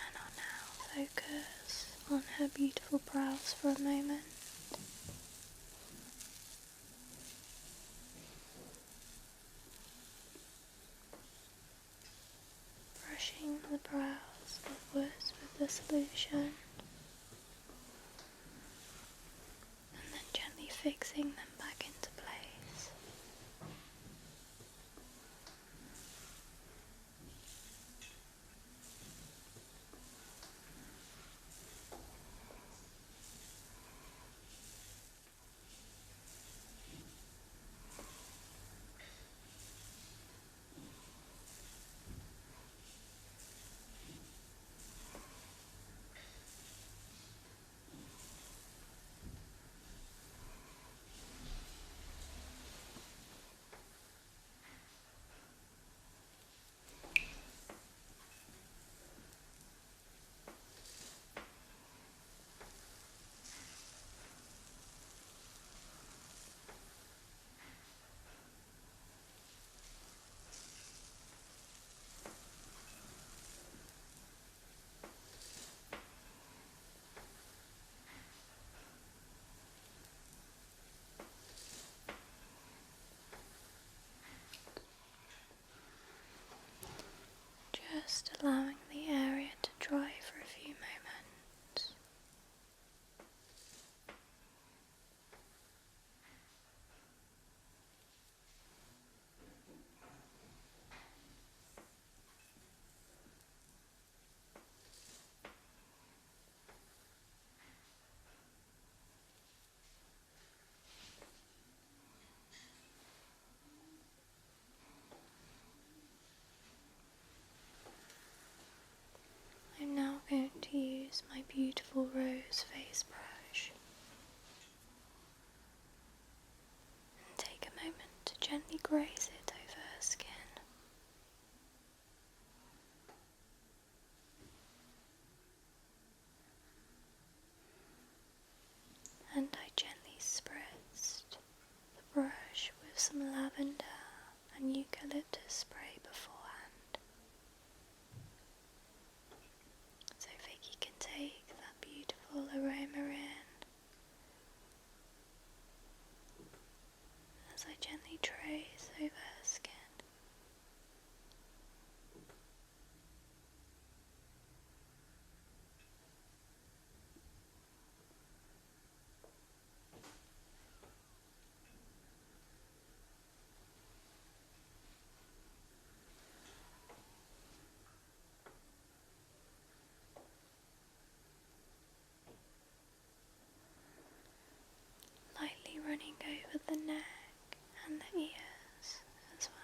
And I'll now focus on her beautiful brows for a moment. Brushing the brows upwards with the solution and then gently fixing them back into place. just allowing the area to dry for a few moments. I'm now going to use my beautiful rose face brush and take a moment to gently graze it over her skin. And I gently spritzed the brush with some lavender and eucalyptus spray beforehand, so Vicky can take that beautiful aroma in as I gently trace over her skin. Lightly running over the neck and the ears as well.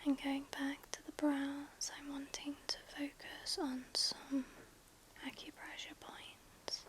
And going back to the brows, I'm wanting to focus on some acupressure points.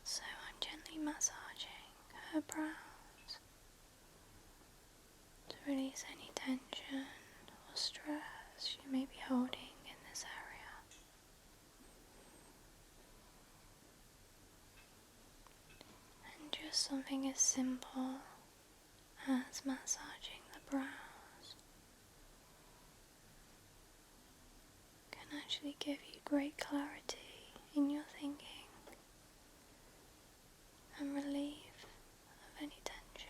So I'm gently massaging her brows to release any tension or stress she may be holding in this area. And just something as simple as massaging the brows can actually give you great clarity in your thinking and relief of any tension.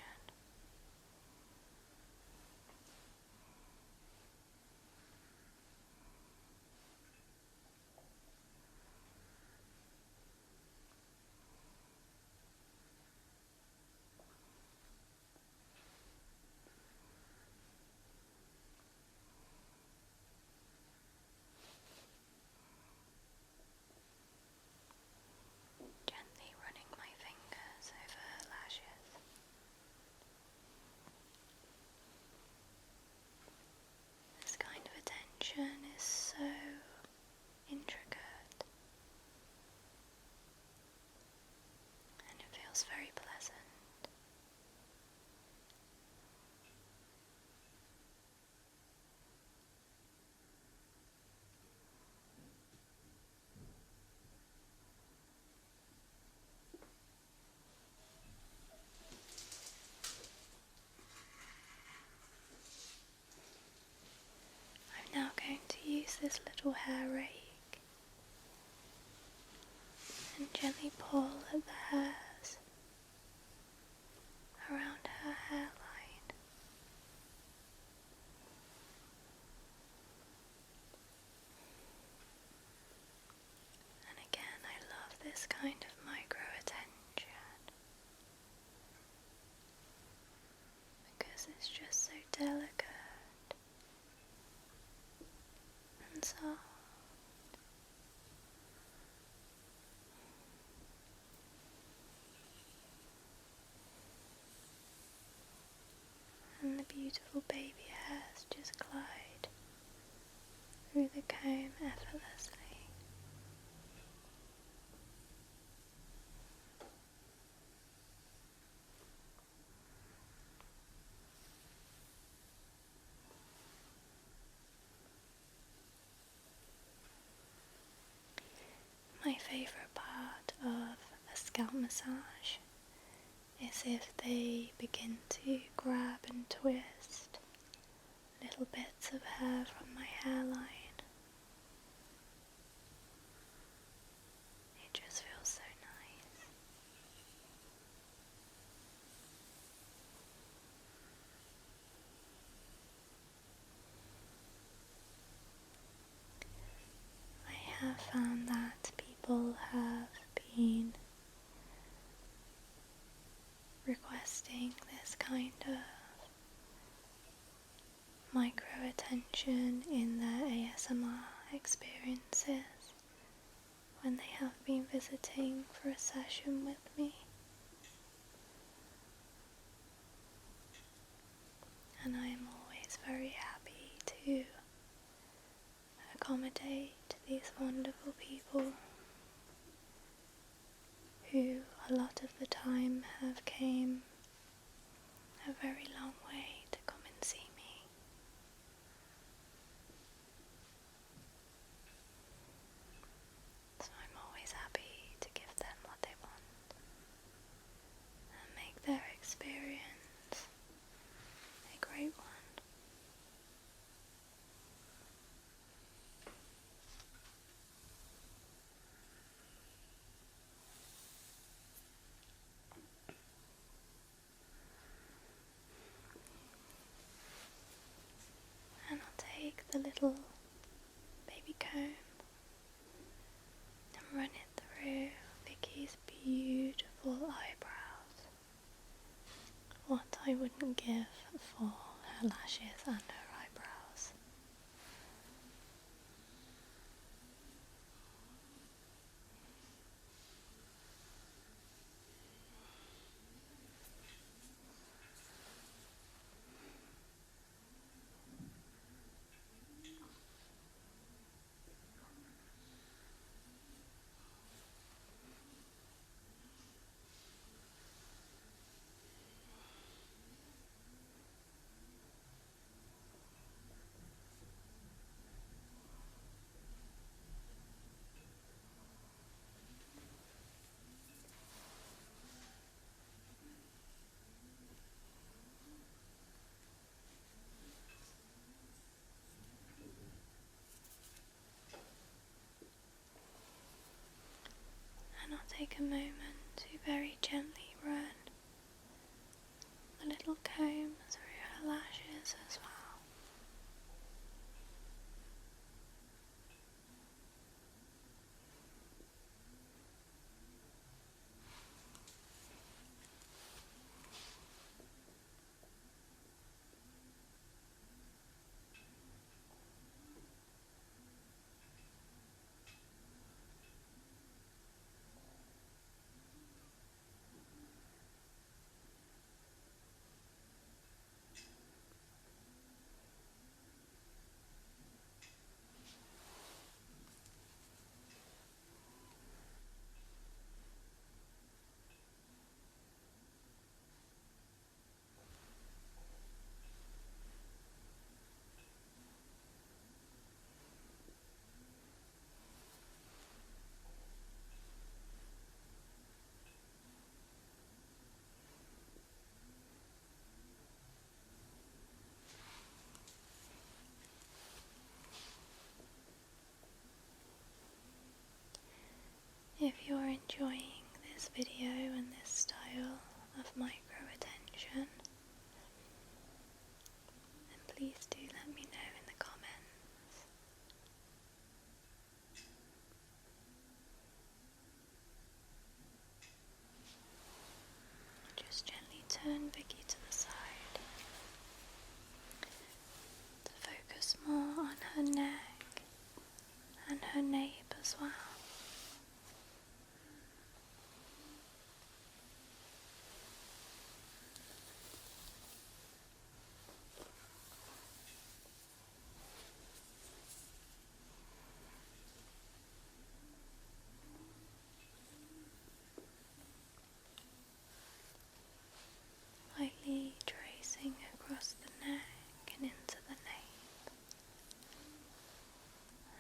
Gently running my fingers over this little hair rake and gently pull at the hairs around her hairline. And again, I love this kind of micro attention because it's just so delicate and soft. And the beautiful baby hairs just glide through the comb effortlessly. My favourite part of a scalp massage is if they begin to grab and twist little bits of hair from my hairline. It just feels so nice. I have found that people have been requesting this kind of micro attention in their ASMR experiences when they have been visiting for a session with me. And I am always very happy to accommodate these wonderful people who a lot of the time have came a very long way to come and see me. So I'm always happy to give them what they want and make their experience a great one. And I'll take the little baby comb and run it through Vicky's beautiful eyebrows. What I wouldn't give for her lashes and her eyebrows. And I'll take a moment to very gently run the little comb through her lashes as well. micro attention, then please do let me know in the comments. Just gently turn Vicky to the side to focus more on her neck and her nape as well. Lightly tracing across the neck and into the nape,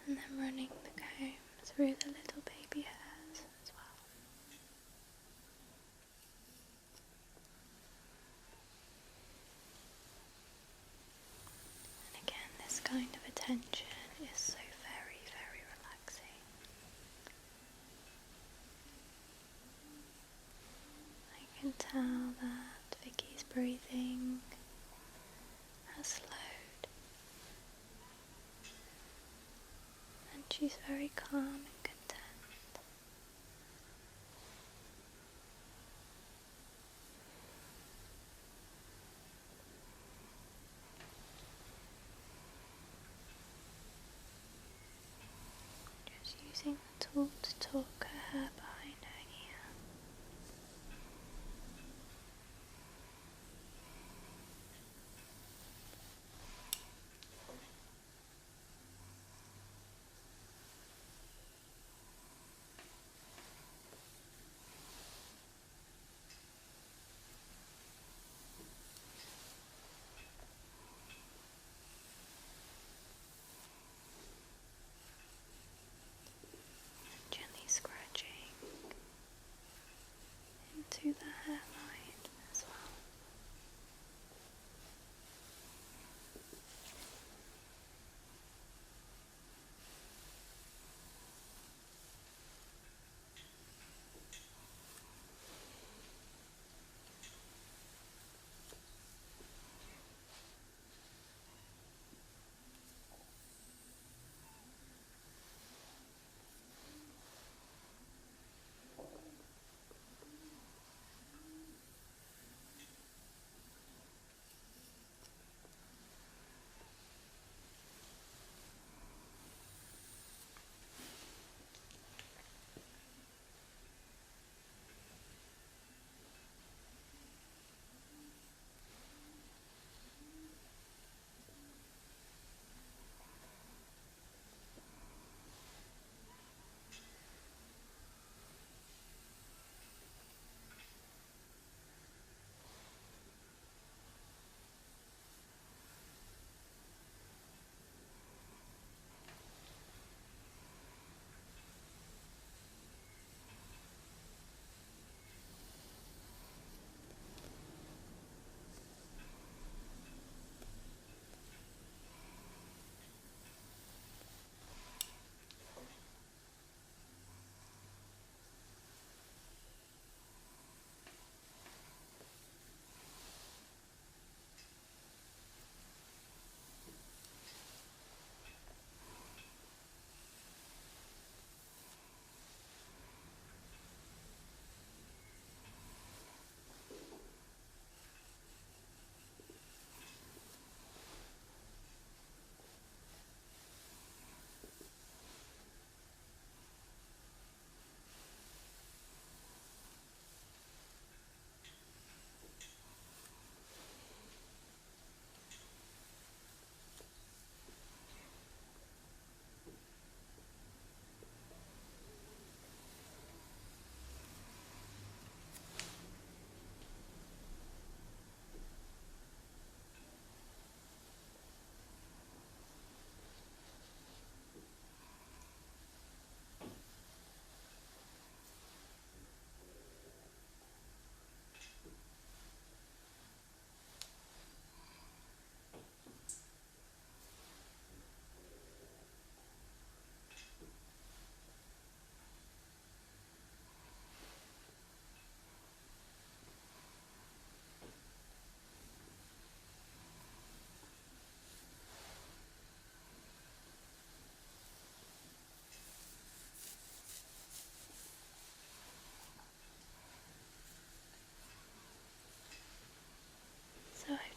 and then running the comb through the little baby hairs as well. And again, this kind of attention is so very, very relaxing. I can tell that Vicky's breathing has slowed, and she's very calm and content. Just using the tool to talk her hair behind her ear.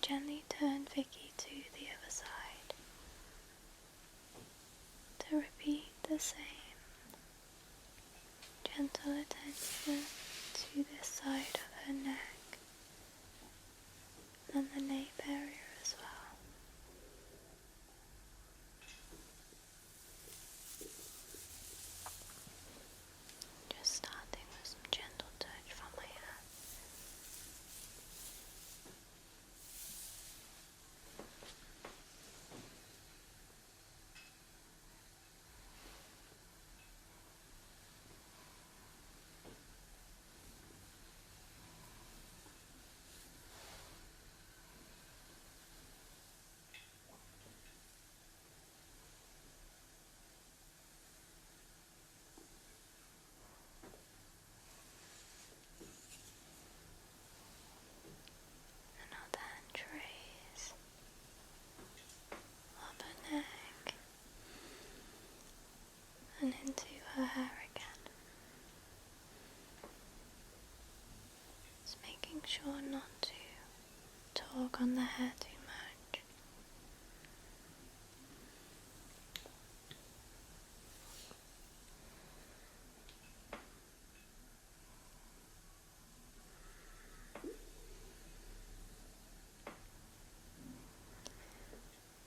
gently turn Vicky to the other side to repeat the same gentle attention to this side of her neck and the nape area as well. Just starting with some gentle touch from my hand. And now then trace up her neck and into her hair again. Just making sure not to tug on the hair too much.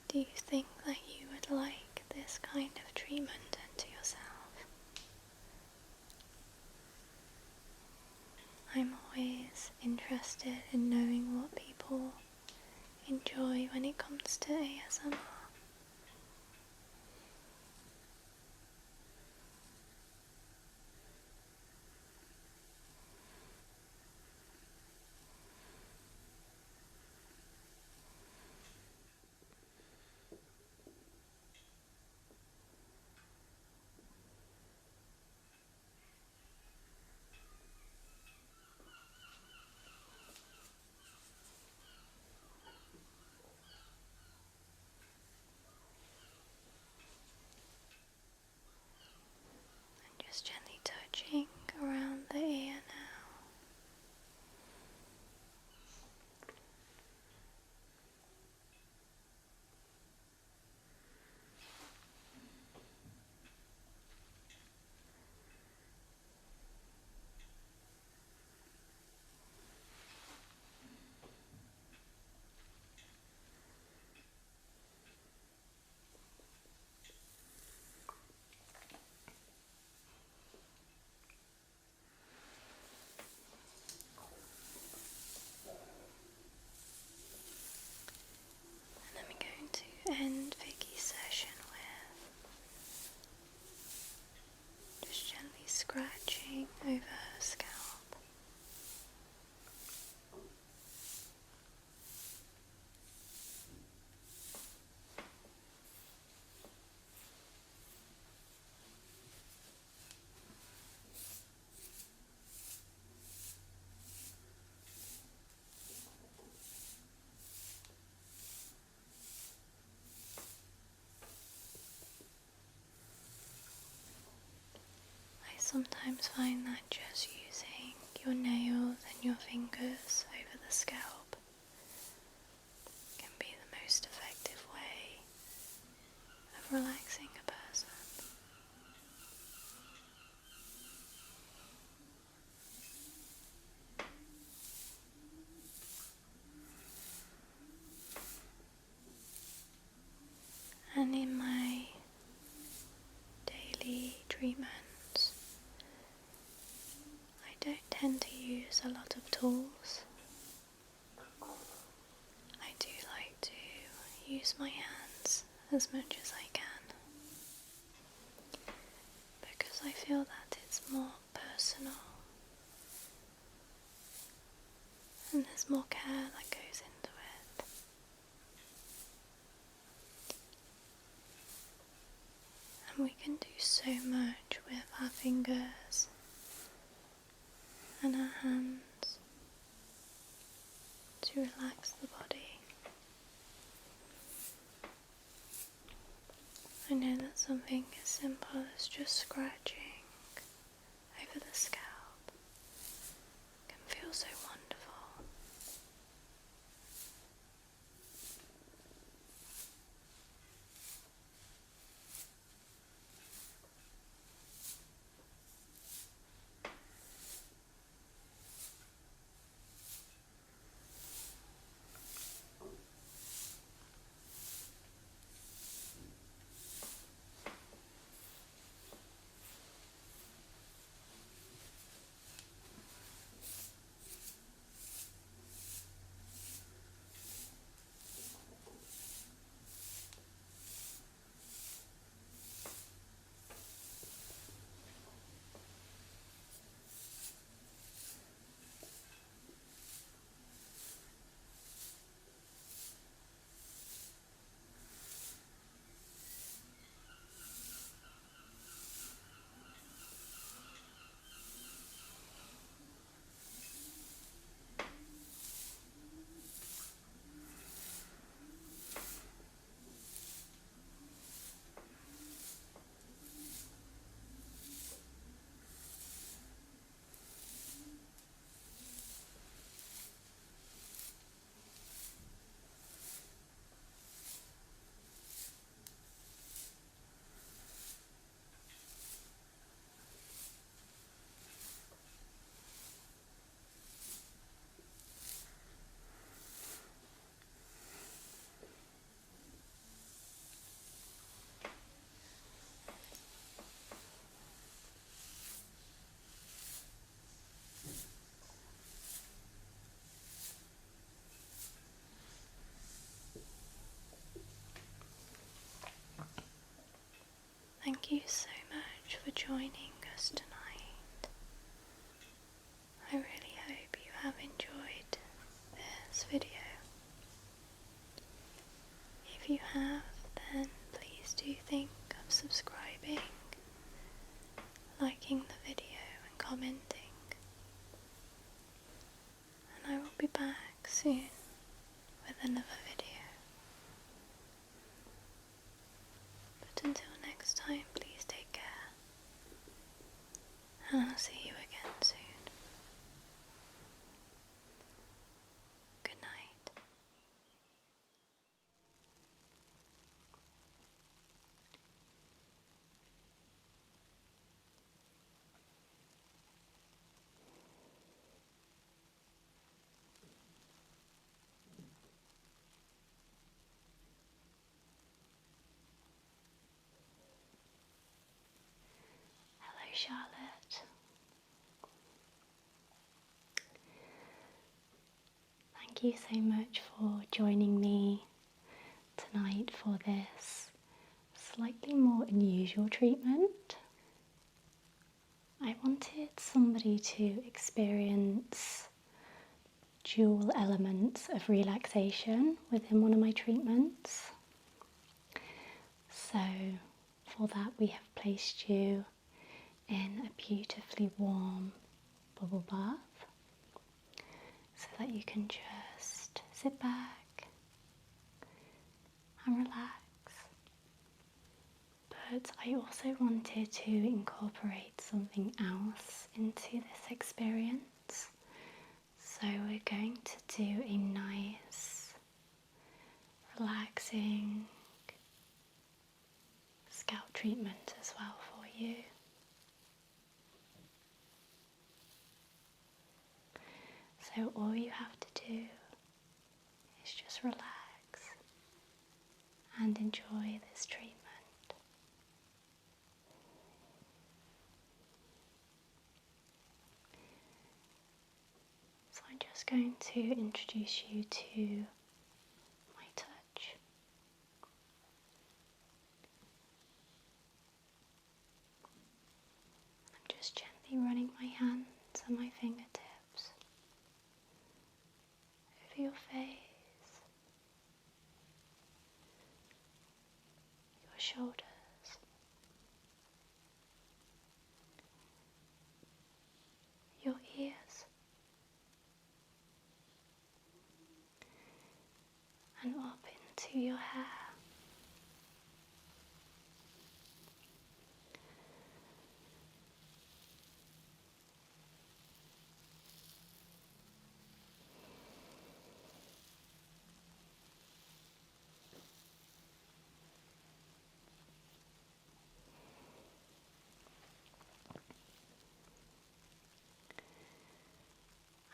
Do you think that you would like this kind of treatment done to yourself? I'm always interested in knowing what people enjoy when it comes to ASMR. And just gently touching around the ear now. And I'm going to end Vicky's session with just gently scratching over her scalp. I sometimes find that just using your nails and your fingers over the scalp can be the most effective way of relaxing a person. And in my daily treatments, I don't tend to use a lot of tools. I do like to use my hands as much as I can because I feel that it's more personal and there's more care that goes into it. And we can do so much with our fingers and our hands to relax the body. I know that something as simple as just scratching over the scalp can feel so wonderful. Thank you so much for joining us tonight. I really hope you have enjoyed this video. If you have, then please do think of subscribing, liking the video and commenting. And I will be back soon with another video. But until next time, please take care. And I'll see you again soon. Good night. Hello, Charlotte. Thank you so much for joining me tonight for this slightly more unusual treatment. I wanted somebody to experience dual elements of relaxation within one of my treatments. So for that we have placed you in a beautifully warm bubble bath so that you can just sit back and relax. But I also wanted to incorporate something else into this experience. So we're going to do a nice, relaxing scalp treatment as well for you. So all you have to do is just relax and enjoy this treatment. So I'm just going to introduce you to my touch. I'm just gently running my hands and my fingertips over your face, your shoulders, your ears, and up into your hair.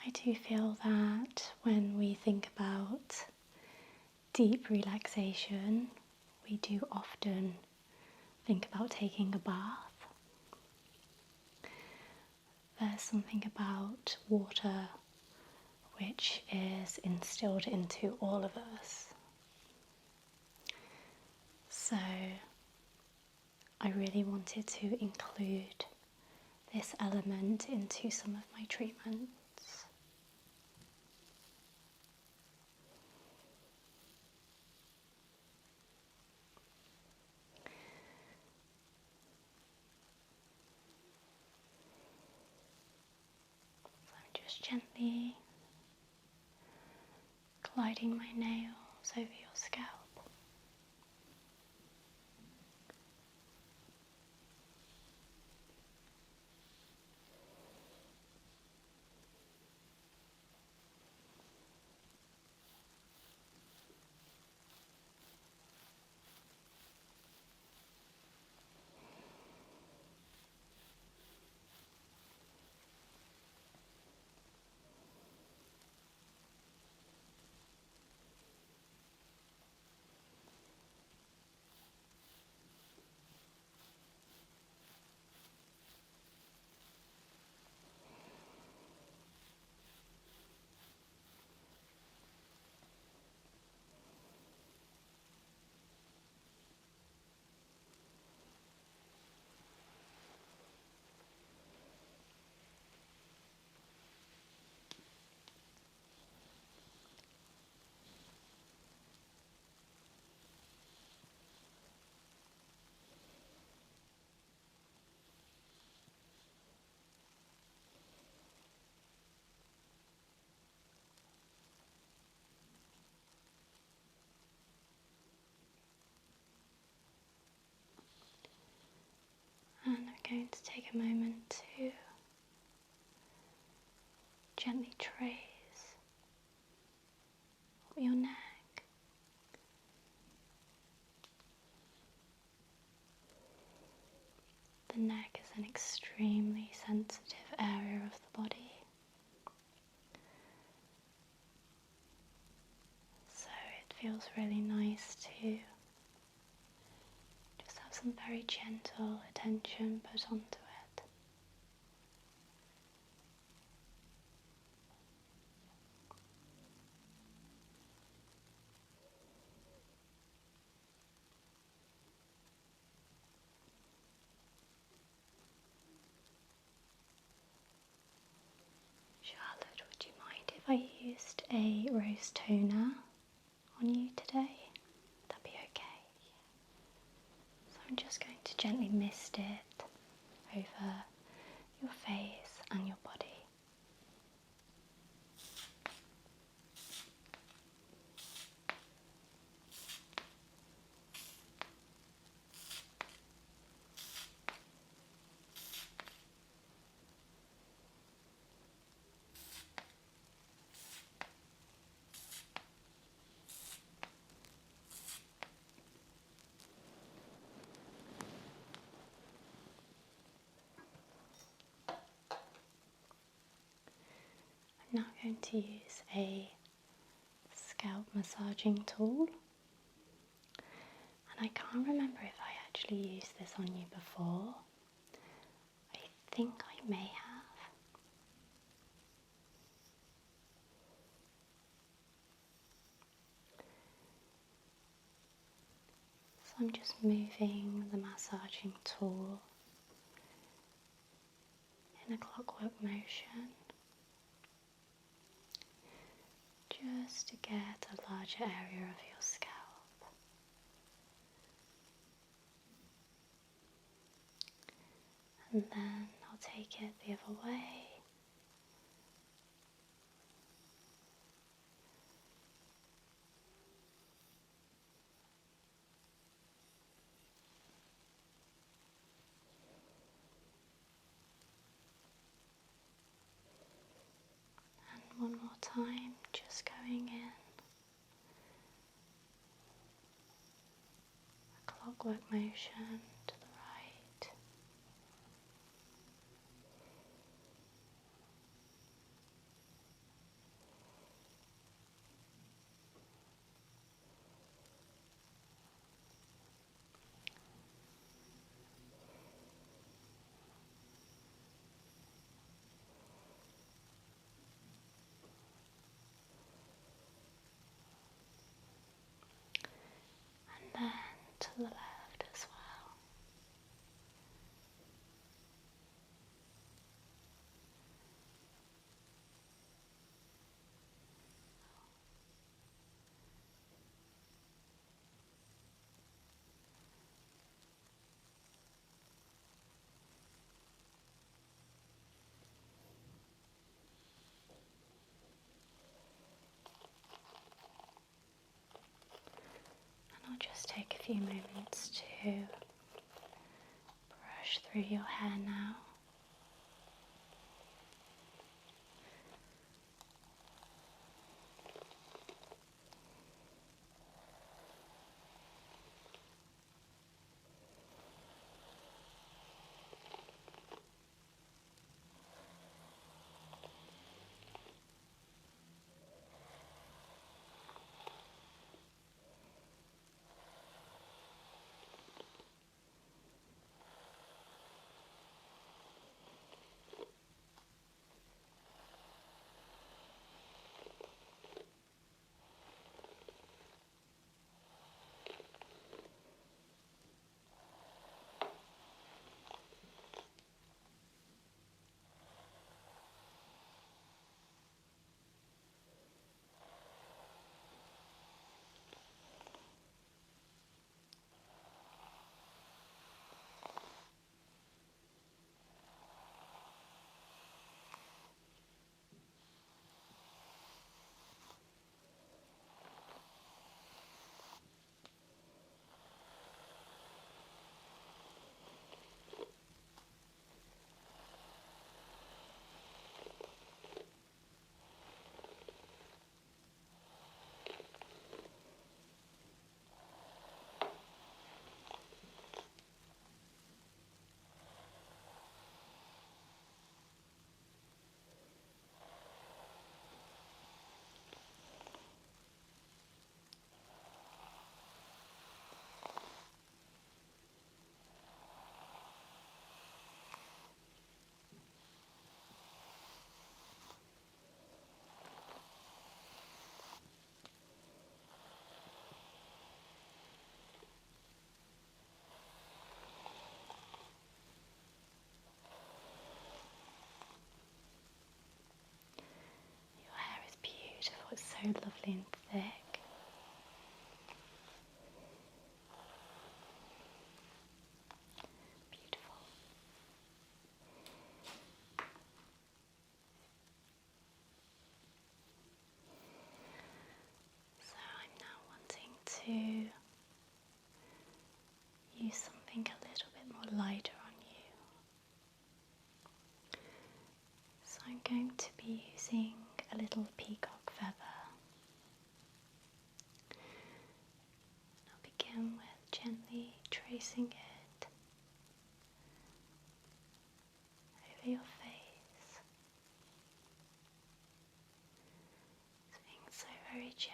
I do feel that when we think about deep relaxation, we do often think about taking a bath. There's something about water which is instilled into all of us. So I really wanted to include this element into some of my treatments. So I'm just gently gliding my nails over your scalp. going to take a moment to gently trace up your neck. The neck is an extremely sensitive area of the body, so it feels really nice to just have some very gentle attention put onto it. Charlotte, would you mind if I used a rose toner on you today? Would that be okay? So I'm just going to gently mist it over your face and your body. I'm now going to use a scalp massaging tool, and I can't remember if I actually used this on you before. I think I may have. So I'm just moving the massaging tool in a clockwork motion, just to get a larger area of your scalp. And then I'll take it the other way. And one more time, just going in. A clockwork motion to the right. And then to the left as well. And I'll just take a few moments to brush through your hair now. lovely and thick. Beautiful. So I'm now wanting to use something a little bit more lighter on you. So I'm going to be using a little peacock feather. I'll begin with gently tracing it over your face. It's being so very gentle.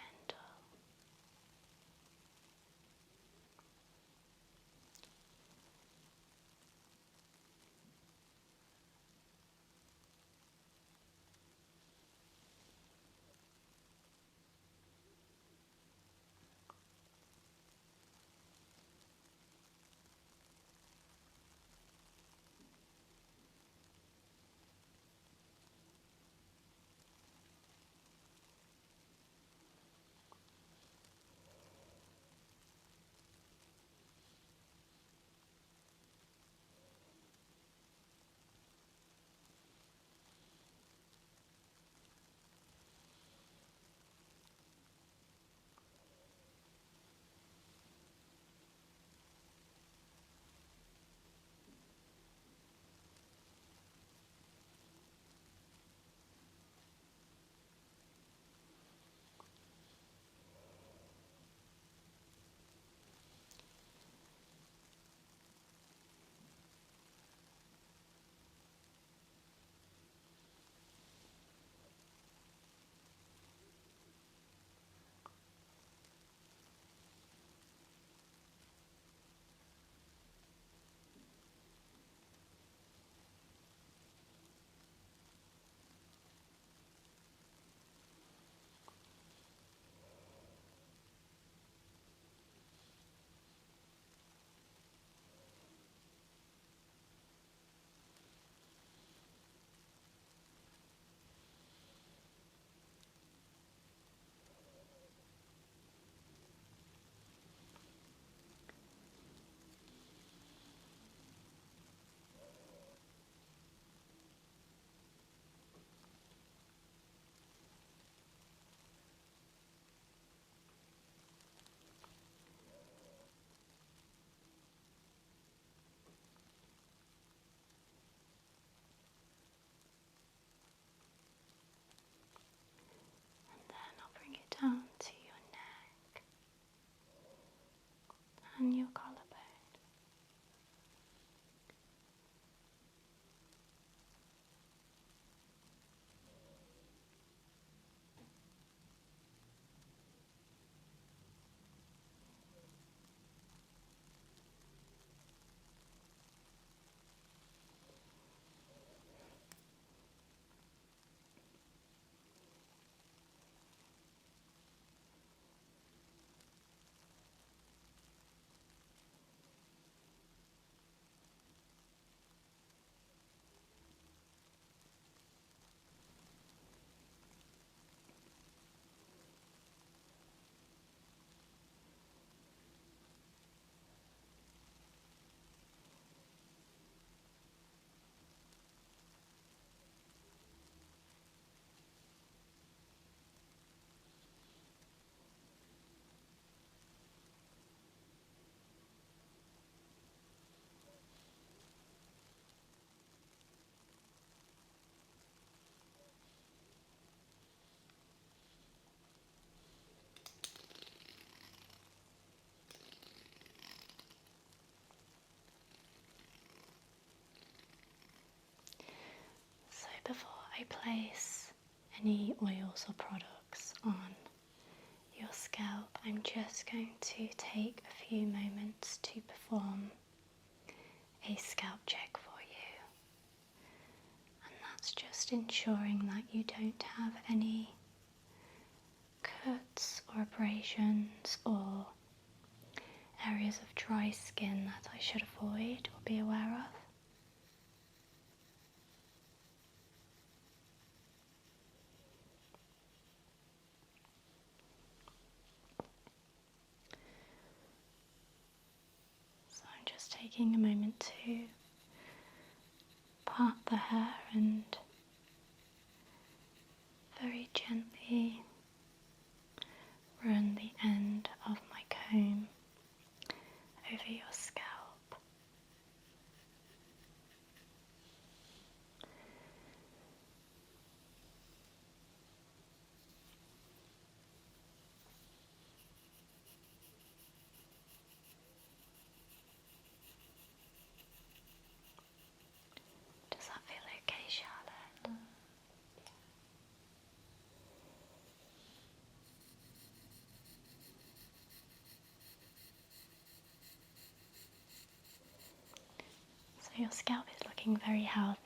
And then I'll bring it down to your neck and your collarbone. So before I place any oils or products on your scalp, I'm just going to take a few moments to perform a scalp check for you. And that's just ensuring that you don't have any cuts or abrasions or areas of dry skin that I should avoid or be aware of. taking a moment to part the hair and very gently run the end of my comb over your scalp. Does that feel okay, Charlotte? So your scalp is looking very healthy.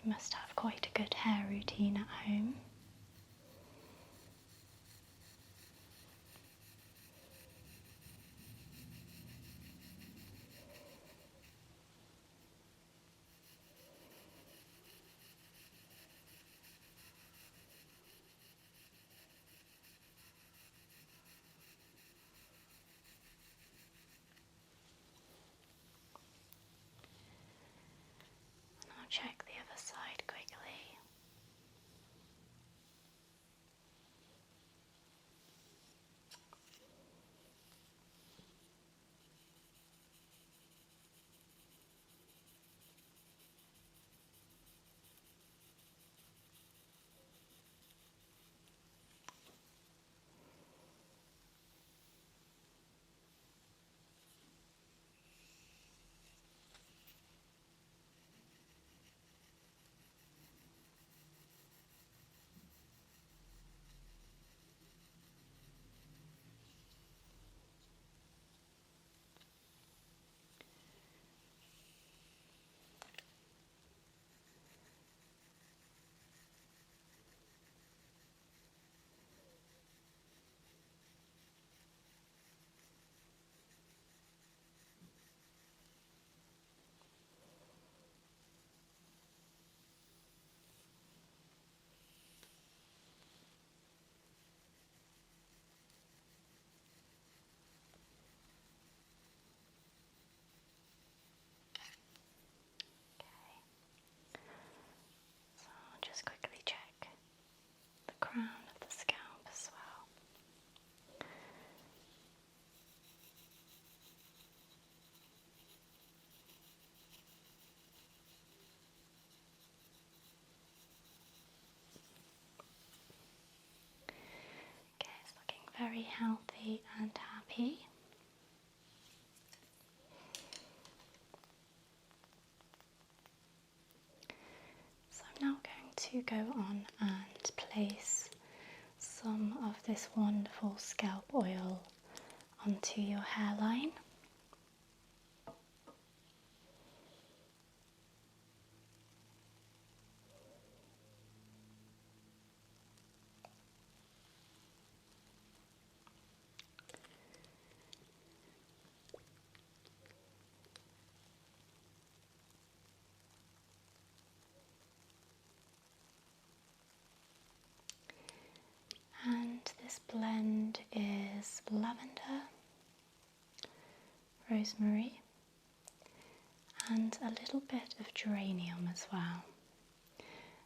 You must have quite a good hair routine at home. I'll check the other side quickly. So I'll just quickly check the crown of the scalp as well. Okay, it's looking very healthy and happy. So I'm now going to go on and place some of this wonderful scalp oil onto your hairline. And this blend is lavender, rosemary, and a little bit of geranium as well.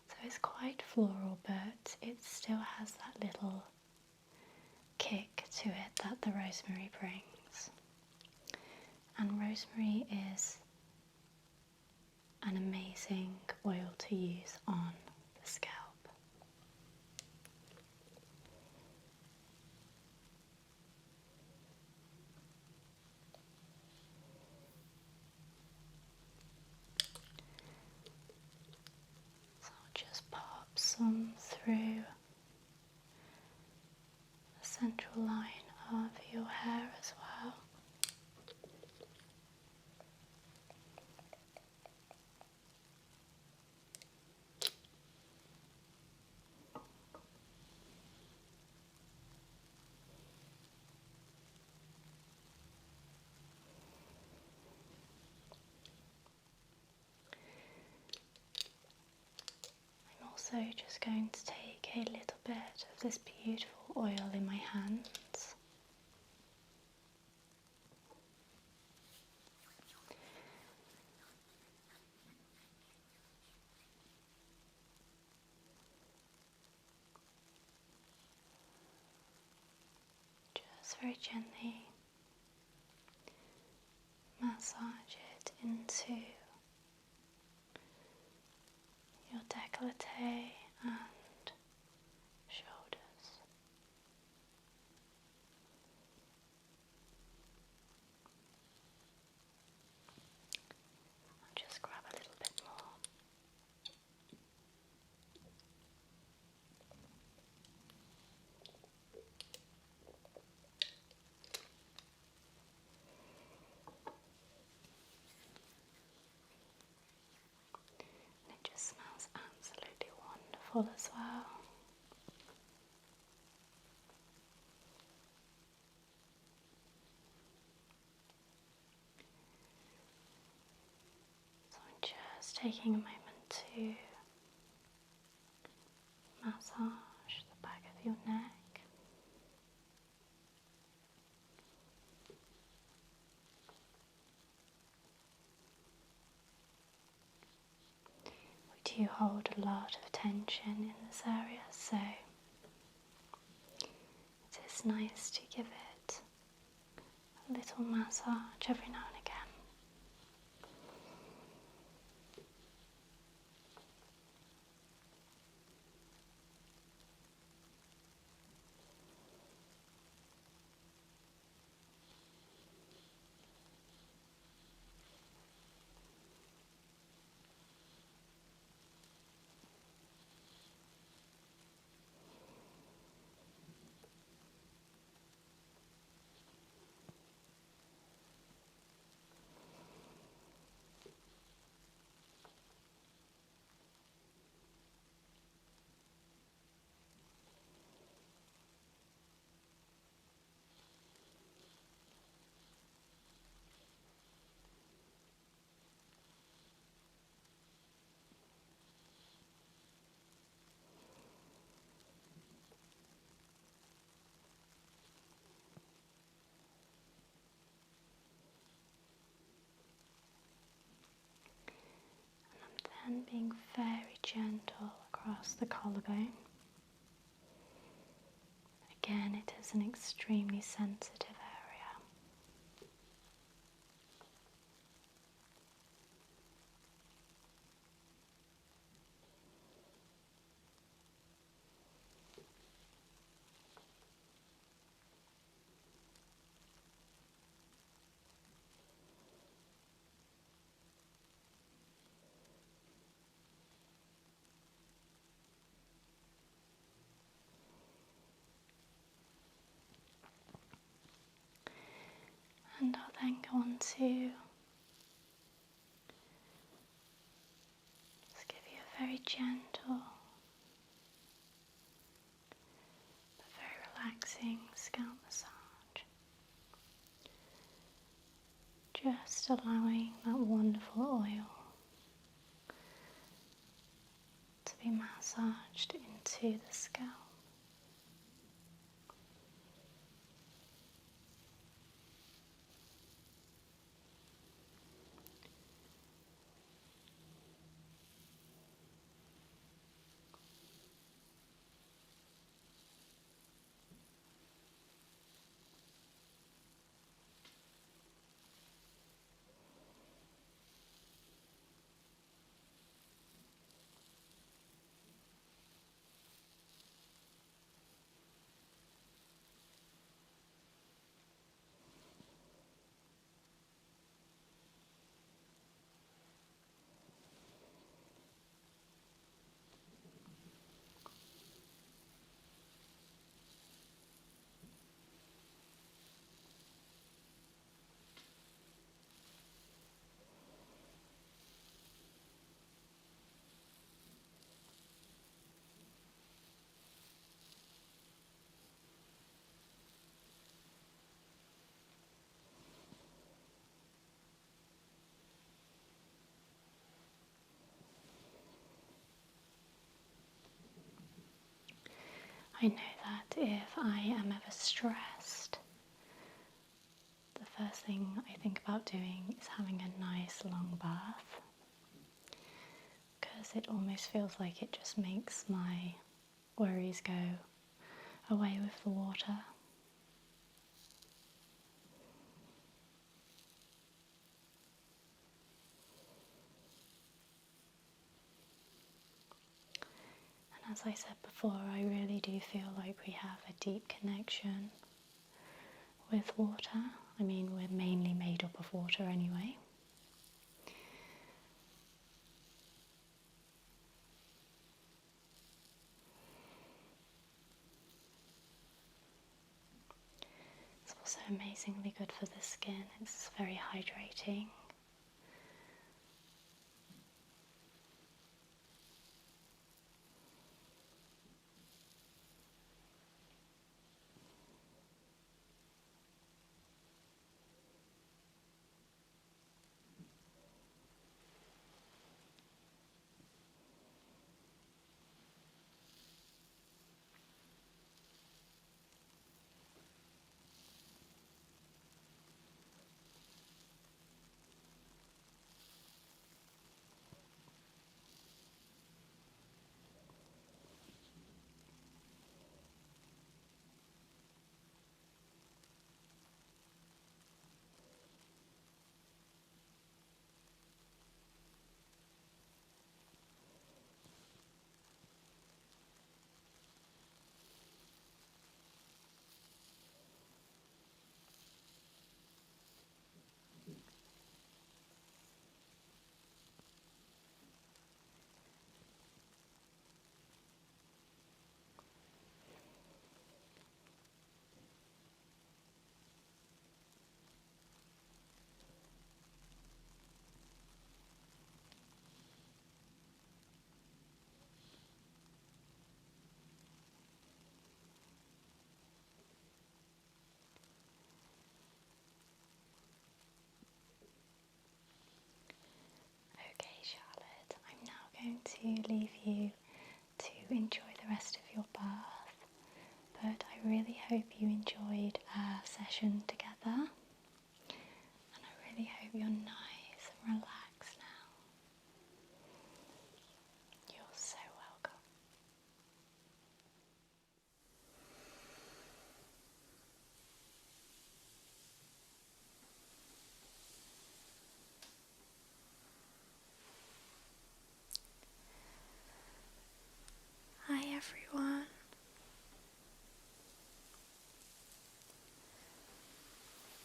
So it's quite floral, but it still has that little kick to it that the rosemary brings. And rosemary is an amazing oil to use on the scalp. So I'll just pop some through the central line of your hair as well. I'm also just going to take a little bit of this beautiful oil in my hands just very gently massage it into your décolleté and shoulders. I'll just grab a little bit more. And it just smells absolutely wonderful as well. So I'm just taking a moment to massage the back of your neck. We do hold a lot of tension in this area, so it is nice to give it a little massage every now and again. And being very gentle across the collarbone. Again, it is an extremely sensitive area. And I'll then go on to just give you a very gentle but very relaxing scalp massage. Just allowing that wonderful oil to be massaged into the scalp. I know that if I am ever stressed, the first thing I think about doing is having a nice long bath, because it almost feels like it just makes my worries go away with the water. As I said before, I really do feel like we have a deep connection with water. I mean, we're mainly made up of water anyway. It's also amazingly good for the skin. It's very hydrating. Okay, Charlotte, I'm now going to leave you to enjoy the rest of your bath, but I really hope you enjoyed our session together, and I really hope you're nice and relaxed now. You're so welcome. Hi everyone.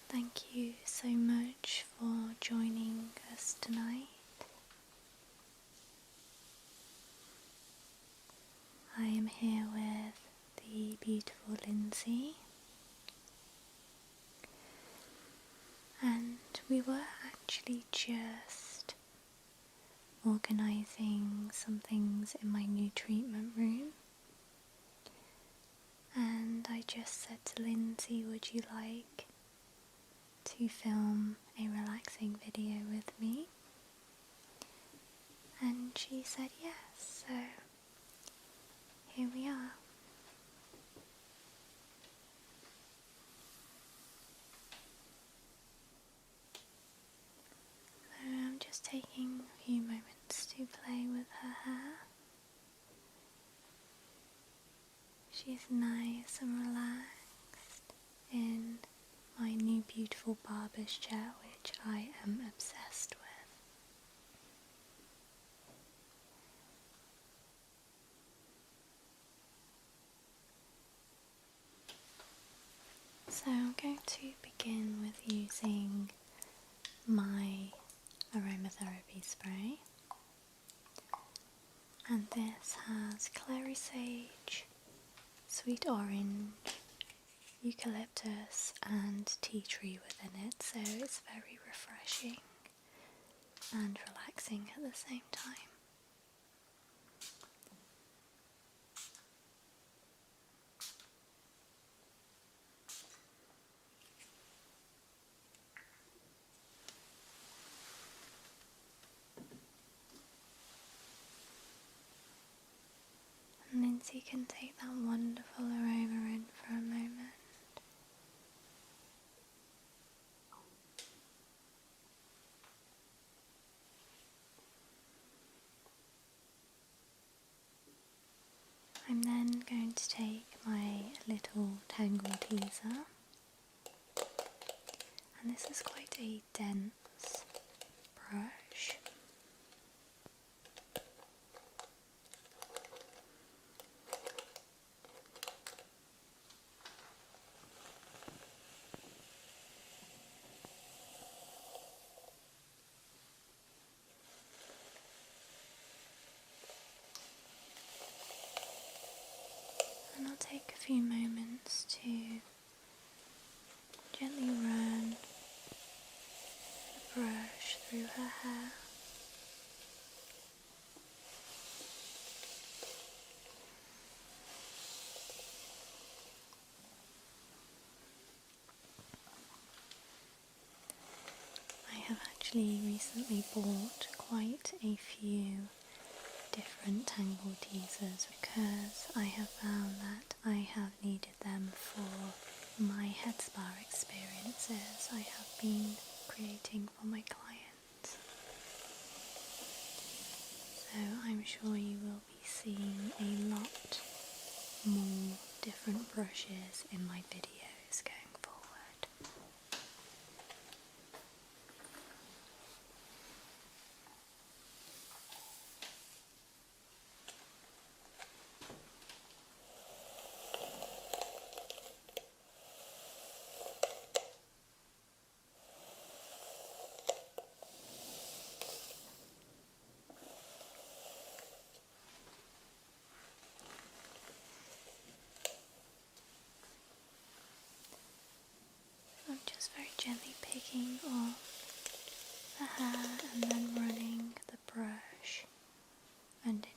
Thank you so much for joining us tonight. I am here with the beautiful Lindsay, and we were actually just organising some things in my new treatment room, and I just said to Lindsay, would you like to film a relaxing video with me? And she said yes, so here we are. So I'm just taking a few moments to play with her hair. She's nice and relaxed in my new beautiful barber's chair, which I am obsessed with. So I'm going to begin with using my aromatherapy spray, and this has clary sage, sweet orange, eucalyptus and tea tree within it, so it's very refreshing and relaxing at the same time. And Lindsay can take that wonderful aroma in for a moment. I'm then going to take my little tangle teaser, and this is quite a dense brush. And I'll take a few moments to gently run the brush through her hair. I have actually recently bought quite a few different tangle teasers because I have found that I have needed them for my head spa experiences I have been creating for my clients. So I'm sure you will be seeing a lot more different brushes in my videos going forward. I'm just very gently picking off the hair and then running the brush underneath.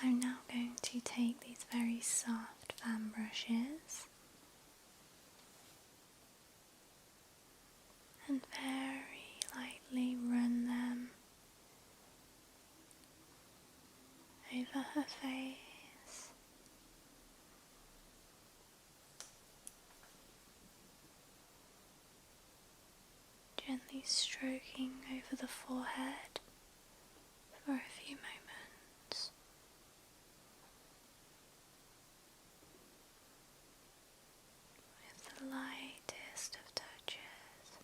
I'm now going to take these very soft fan brushes and very lightly run them over her face, gently stroking over the forehead for a few moments. With the lightest of touches.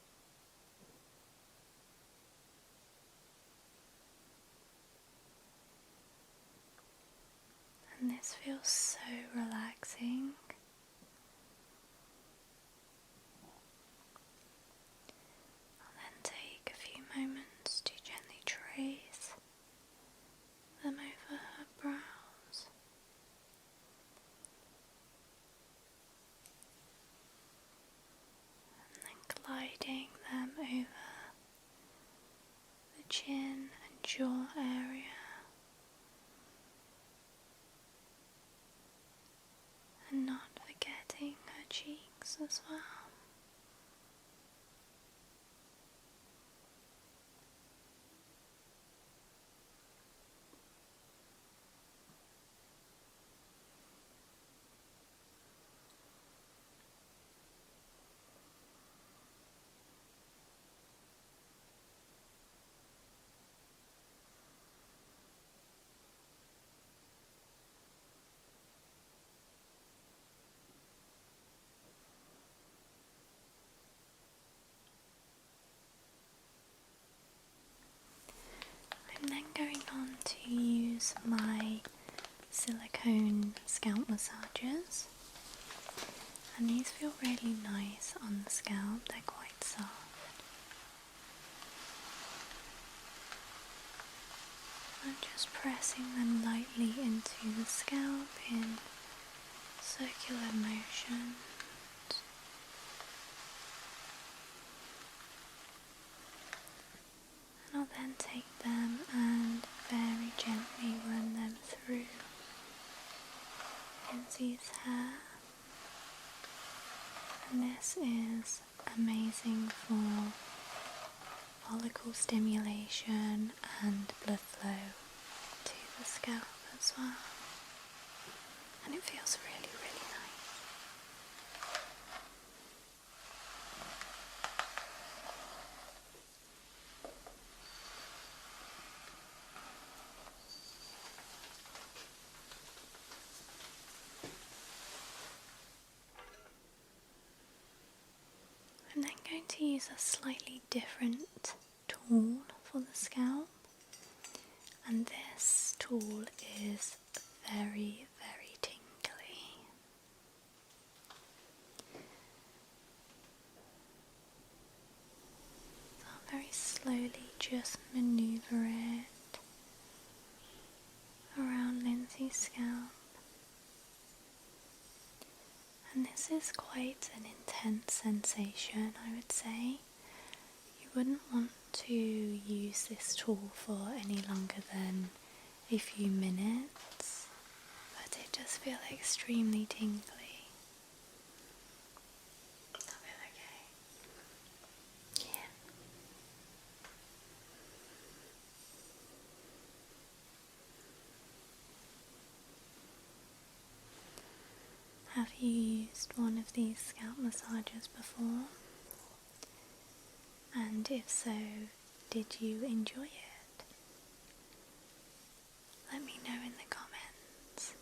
And this feels so relaxing. I'll then take a few moments to gently trace them over her brows. And then gliding them over the chin and jaw area. And not forgetting her cheeks as well. I'm then going on to use my silicone scalp massagers, and these feel really nice on the scalp, they're quite soft. I'm just pressing them lightly into the scalp in circular motions. And I'll then take them and very gently run them through Lindsay's hair. And this is amazing for follicle stimulation and blood flow to the scalp as well. And it feels really, really nice. I'm then going to use a slightly different tool for the scalp, and this tool is very, very tingly. So I'll very slowly just manoeuvre it around Lindsay's scalp. And this is quite an intense sensation, I would say. You wouldn't want to use this tool for any longer than a few minutes, but it does feel extremely tingly. Does that feel okay? Yeah. Have you used one of these scalp massages before? And if so, did you enjoy it? Let me know in the comments.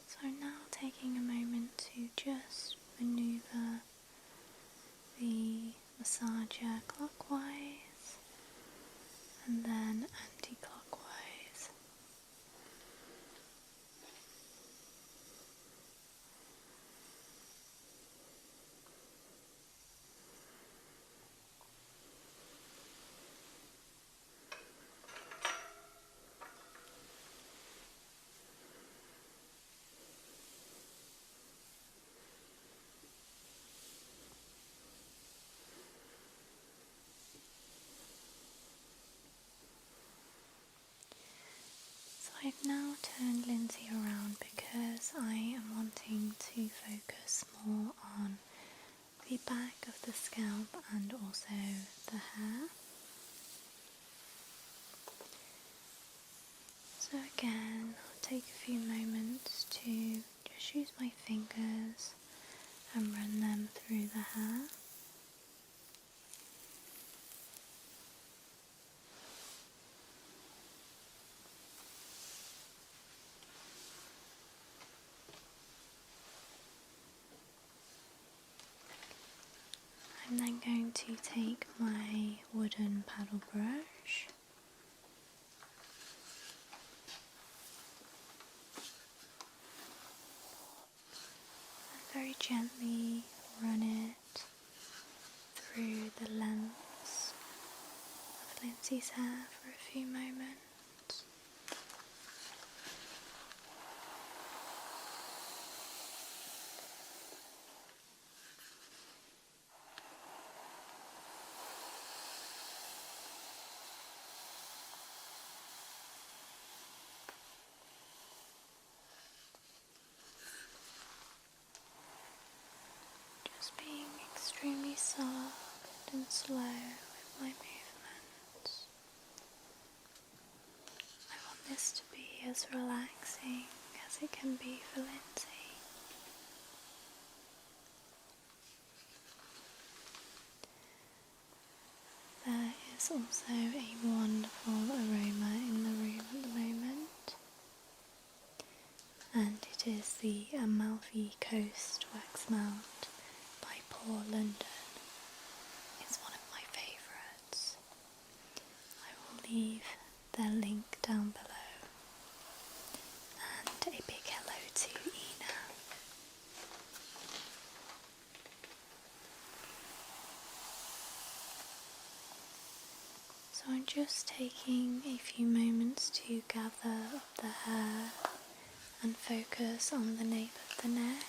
So now taking a moment to just maneuver the massager clockwise and then anti-clockwise. So I've now turned Lindsay around because I am wanting to focus more on the back of the scalp and also the hair. So again, I'll take a few moments to just use my fingers and run them through the hair. I'm then going to take my wooden paddle brush and very gently run it through the lengths of Lindsay's hair for a few moments. Just being extremely soft and slow with my movements. I want this to be as relaxing as it can be for Lindsay. There is also a wonderful aroma in the room at the moment, and it is the Amalfi Coast Wax Melt by Paul London. It's one of my favourites. I will leave their link down below, and a big hello to Ina. So I'm just taking a few moments to gather up the hair and focus on the nape of the neck.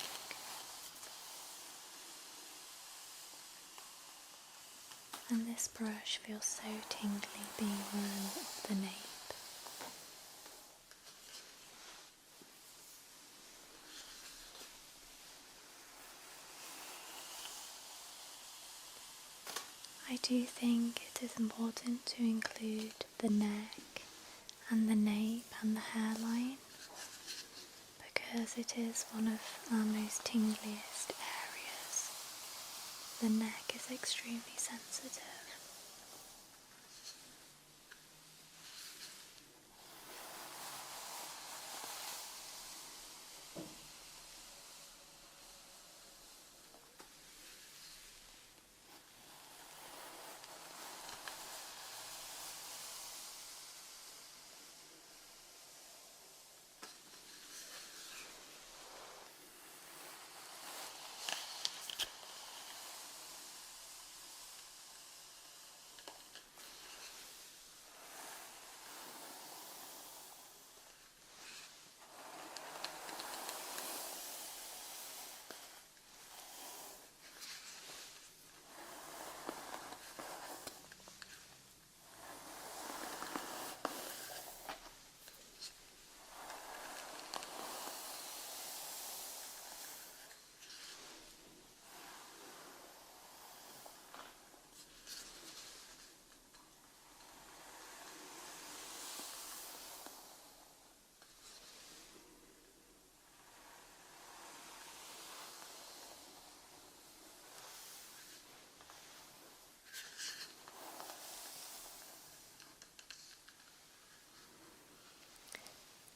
And this brush feels so tingly being run up the nape. I do think it is important to include the neck and the nape and the hairline because it is one of our most tingliest areas. The neck is extremely sensitive.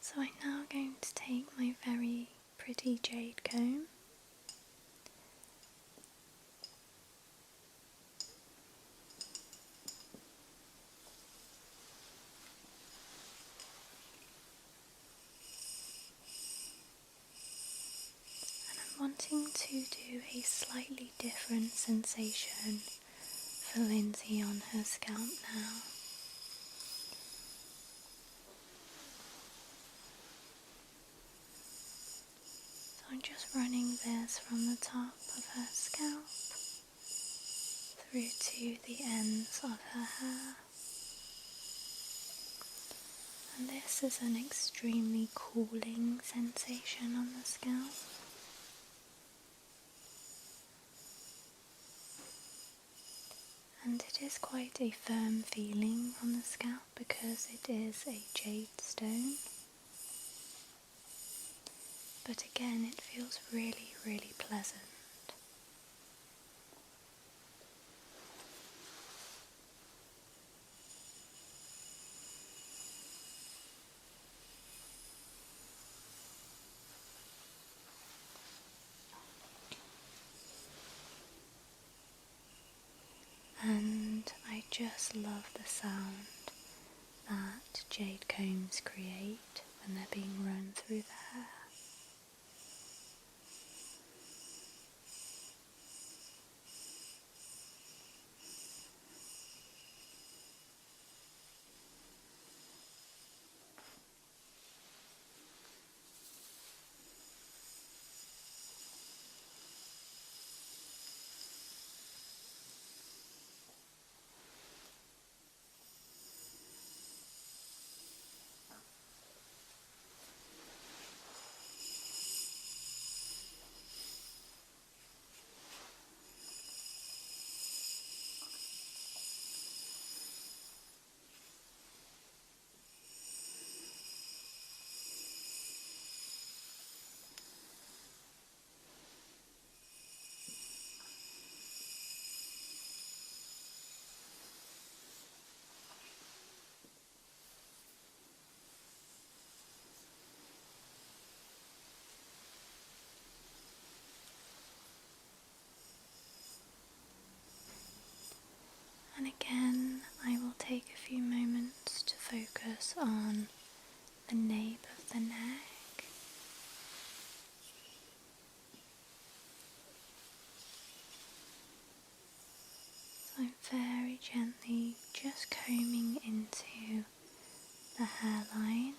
So I'm now going to take my very pretty jade comb and I'm wanting to do a slightly different sensation for Lindsay on her scalp now. So I'm just running this from the top of her scalp through to the ends of her hair. And this is an extremely cooling sensation on the scalp. And it is quite a firm feeling on the scalp because it is a jade stone. But again, it feels really, really pleasant. And I just love the sound that jade combs create when they're being run through the hair. And again, I will take a few moments to focus on the nape of the neck. So I'm very gently just combing into the hairline.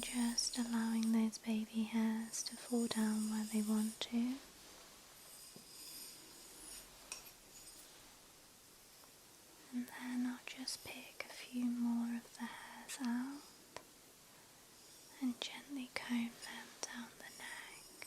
and just allowing those baby hairs to fall down where they want to. And then I'll just pick a few more of the hairs out and gently comb them down the neck.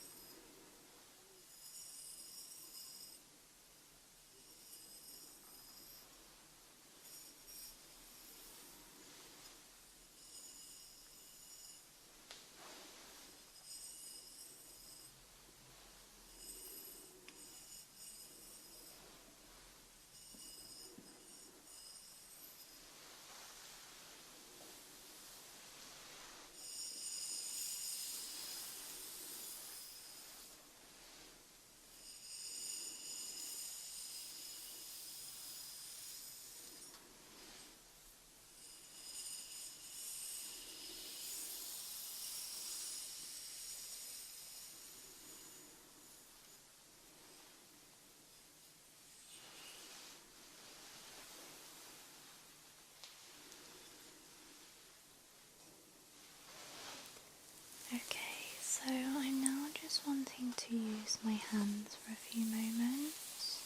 Okay, so I'm now just wanting to use my hands for a few moments,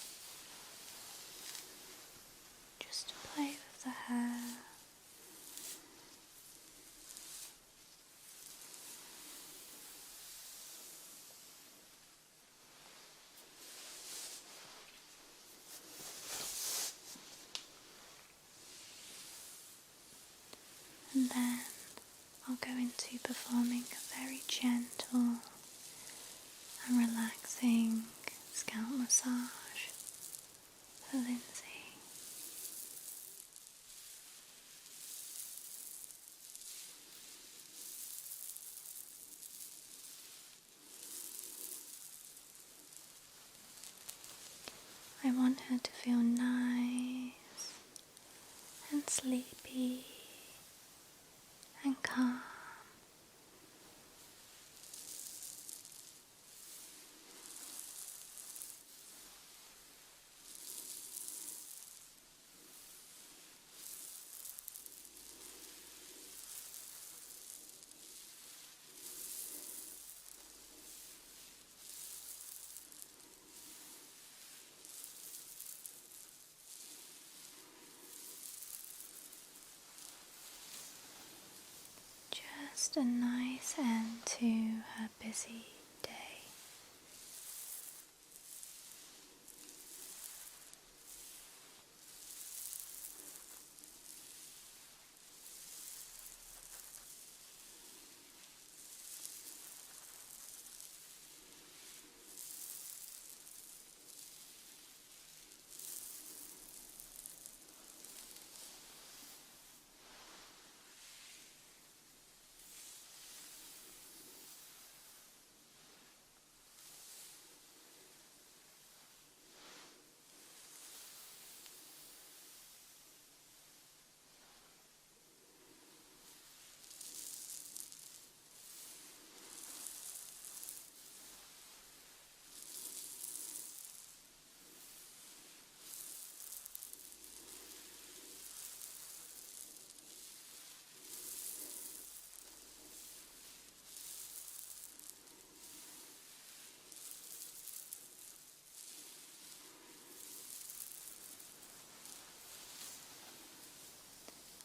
just to play with the hair. And then I'll go into performing a very gentle and relaxing scalp massage for Lindsay. I want her to feel nice and sleepy and calm. Just a nice end to her busy day.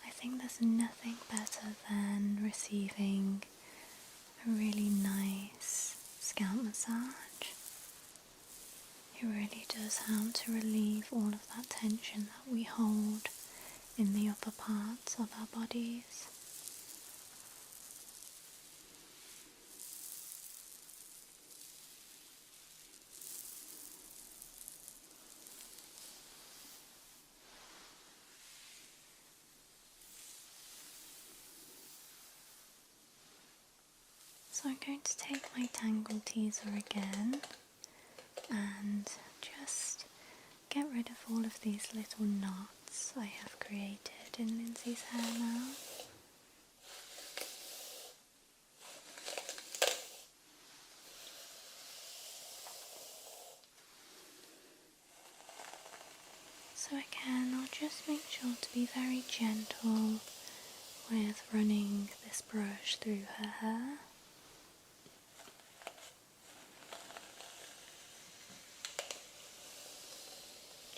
I think there's nothing better than receiving a really nice scalp massage. It really does help to relieve all of that tension that we hold in the upper parts of our bodies. So I'm going to take my tangle teaser again and just get rid of all of these little knots I have created in Lindsay's hair now. So again, I'll just make sure to be very gentle with running this brush through her hair.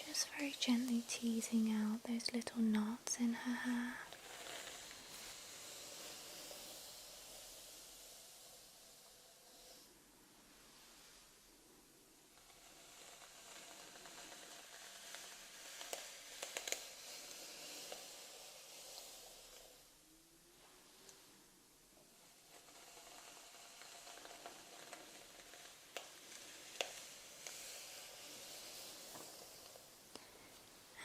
Just very gently teasing out those little knots in her hair.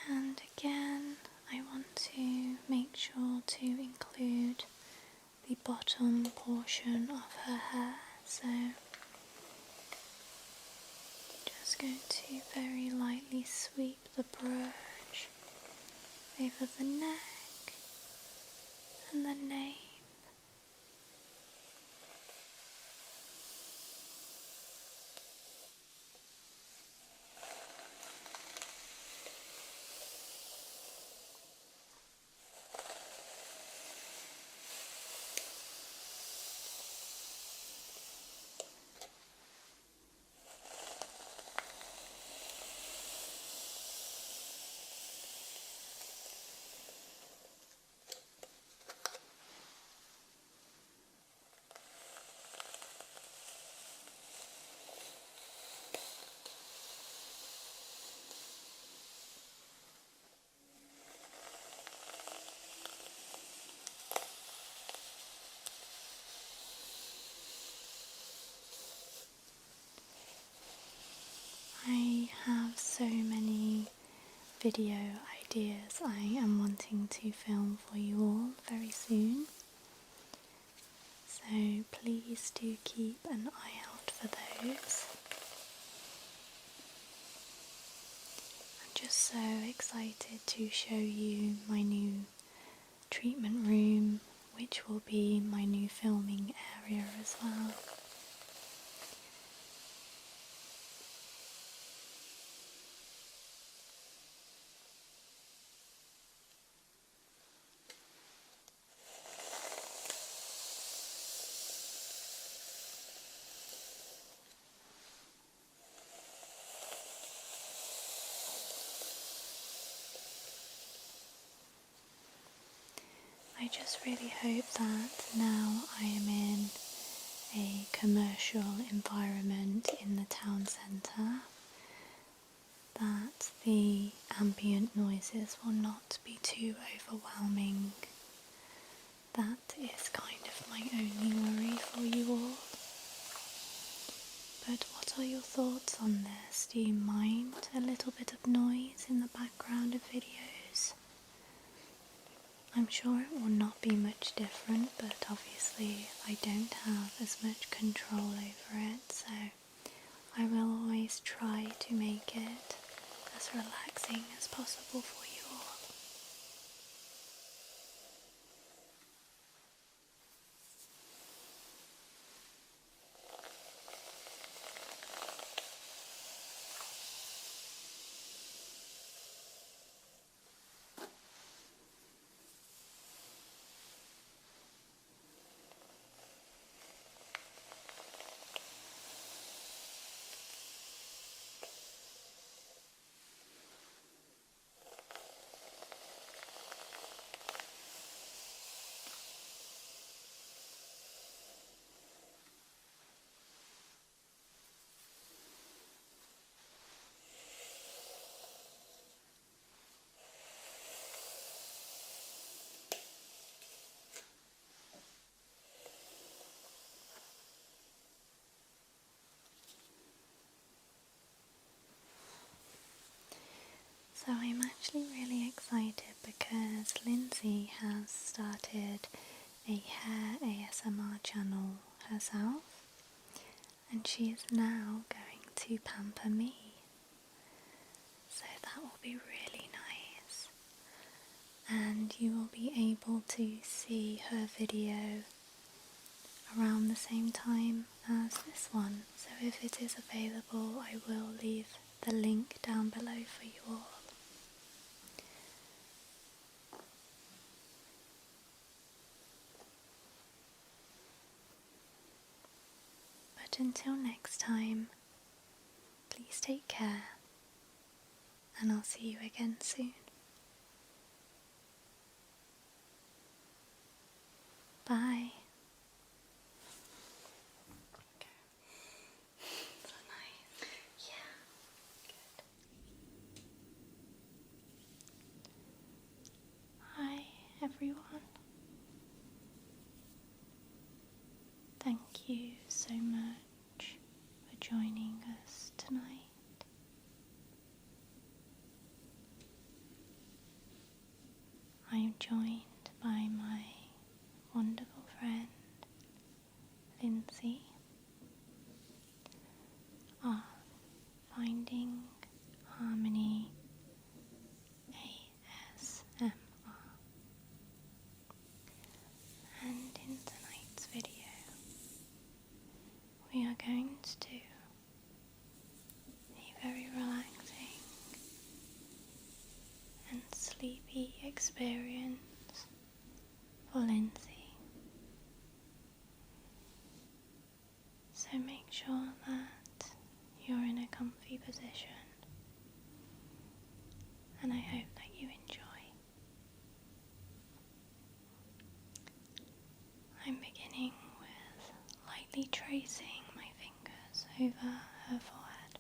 And again, I want to make sure to include the bottom portion of her hair, so just going to very lightly sweep the brush over the neck and the nape. I have so many video ideas I am wanting to film for you all very soon, so please do keep an eye out for those. I'm just so excited to show you my new treatment room, which will be my new filming area as well. I just really hope that now I am in a commercial environment in the town centre, that the ambient noises will not be too overwhelming. That is kind of my only worry for you all. But what are your thoughts on this? Do you mind a little bit of noise in the background of videos? I'm sure it will not be much different, but obviously I don't have as much control over it, so I will always try to make it as relaxing as possible for you all. So I'm actually really excited because Lindsay has started a hair ASMR channel herself, and she is now going to pamper me. So that will be really nice. And you will be able to see her video around the same time as this one. So if it is available, I will leave the link down below for you all. But until next time, please take care, and I'll see you again soon. Bye. So nice. Yeah. Good. Hi everyone. Thank you so much for joining us tonight. I am joined by my wonderful friend Lindsay of Finding Harmony ASMR. And in tonight's video, we are going to do a very relaxing and sleepy experience for Lindsay. So make sure that you're in a comfy position, and I hope that you enjoy. I'm beginning with lightly tracing my fingers over her forehead.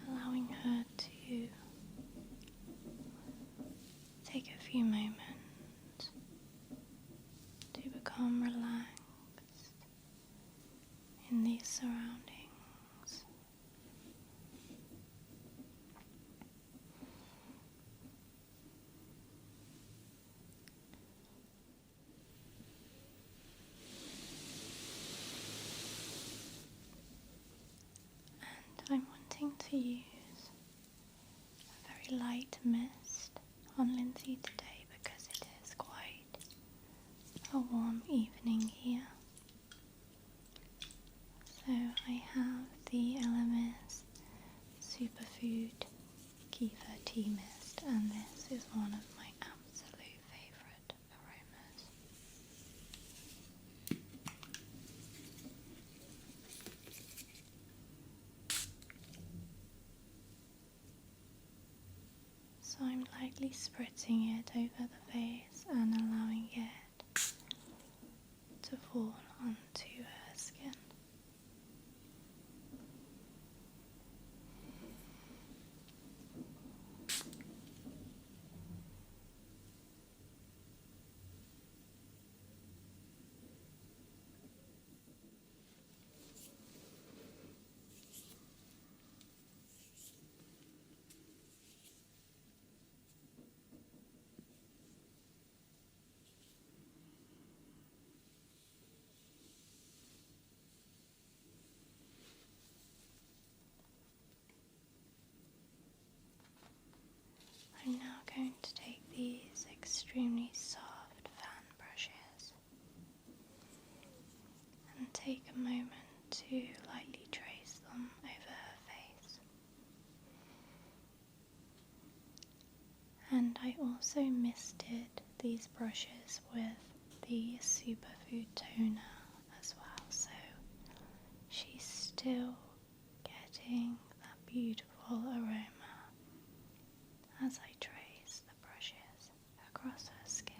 Allowing her to take a few moments to become relaxed in these surroundings. And I'm wanting to use a very light mist on Lindsay today because it is quite a warm evening here. So I have the LMS Superfood Kefir Tea Mist, and this is one of my absolute favourite aromas. So I'm lightly spritzing it over the face and allowing it to fall onto her skin. I'm now going to take these extremely soft fan brushes and take a moment to lightly trace them over her face. And I also misted these brushes with the Superfood Toner as well, so she's still getting that beautiful aroma as I trace the brushes across her skin.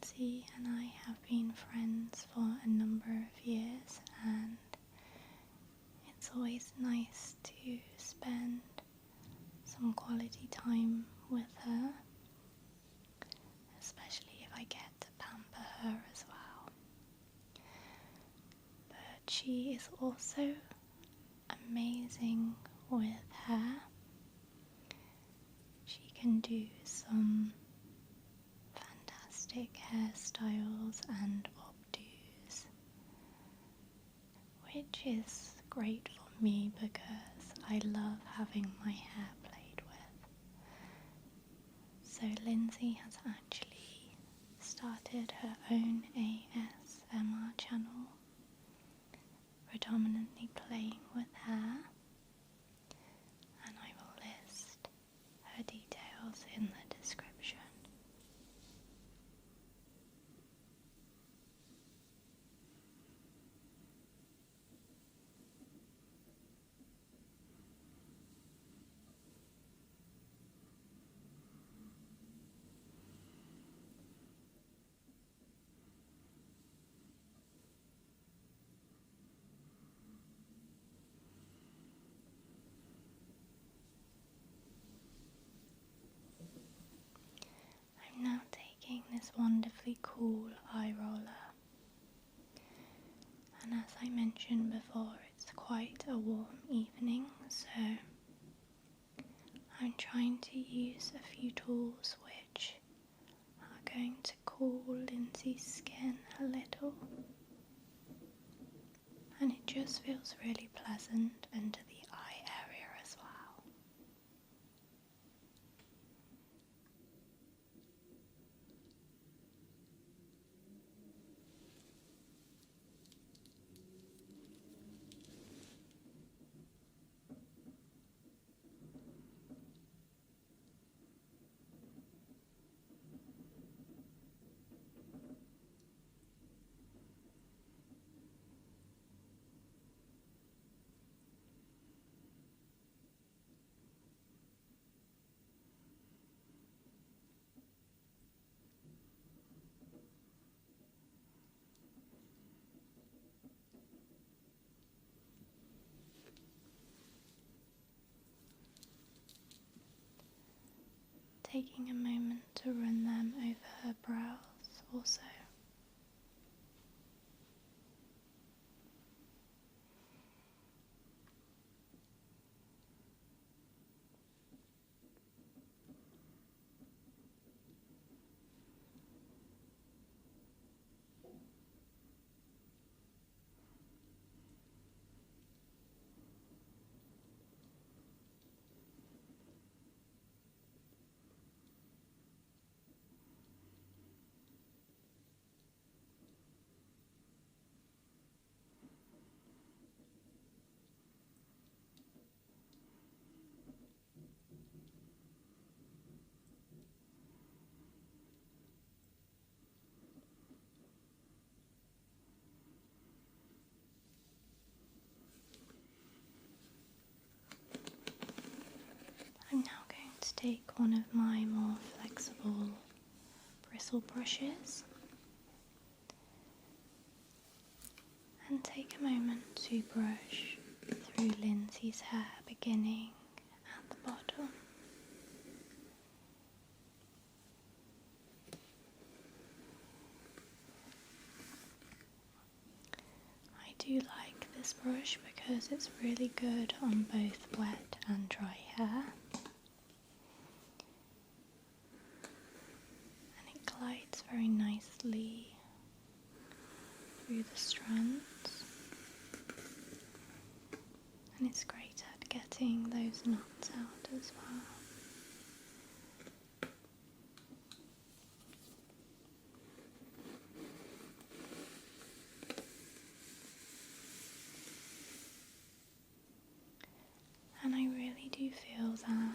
Lindsay and I have been friends for a number of years, and it's always nice to spend some quality time with her, especially if I get to pamper her as well. But she is also amazing with hair. She can do some fantastic hairstyles and updos which is great for me because I love having my hair played with. So Lindsay has actually started her own ASMR channel, predominantly playing with hair, and I will list her details in the description. I'm now taking this wonderfully cool eye roller, and as I mentioned before, it's quite a warm evening, so I'm trying to use a few tools which are going to cool Lindsay's skin a little, and it just feels really pleasant under the eye area as well. Taking a moment to run them over her brows also. I'm now going to take one of my more flexible bristle brushes and take a moment to brush through Lindsay's hair, beginning at the bottom. I do like this brush because it's really good on both wet and dry hair, and it glides very nicely through the strands, and it's great at getting those knots out as well. And I really do feel that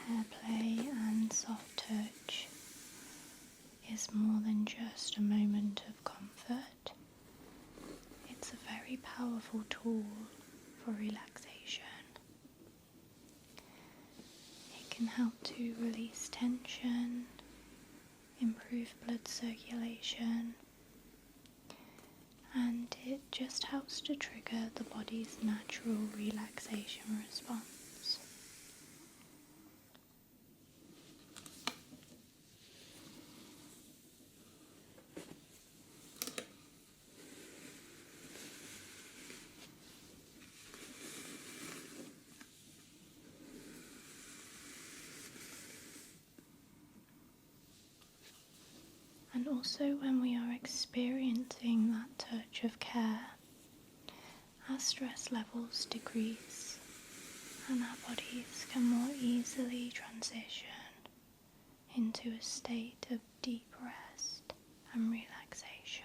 hair play and soft touch is more than just a moment of comfort. It's a very powerful tool for relaxation. It can help to release tension, improve blood circulation, and it just helps to trigger the body's natural relaxation response. And also when we are experiencing that touch of care, our stress levels decrease and our bodies can more easily transition into a state of deep rest and relaxation.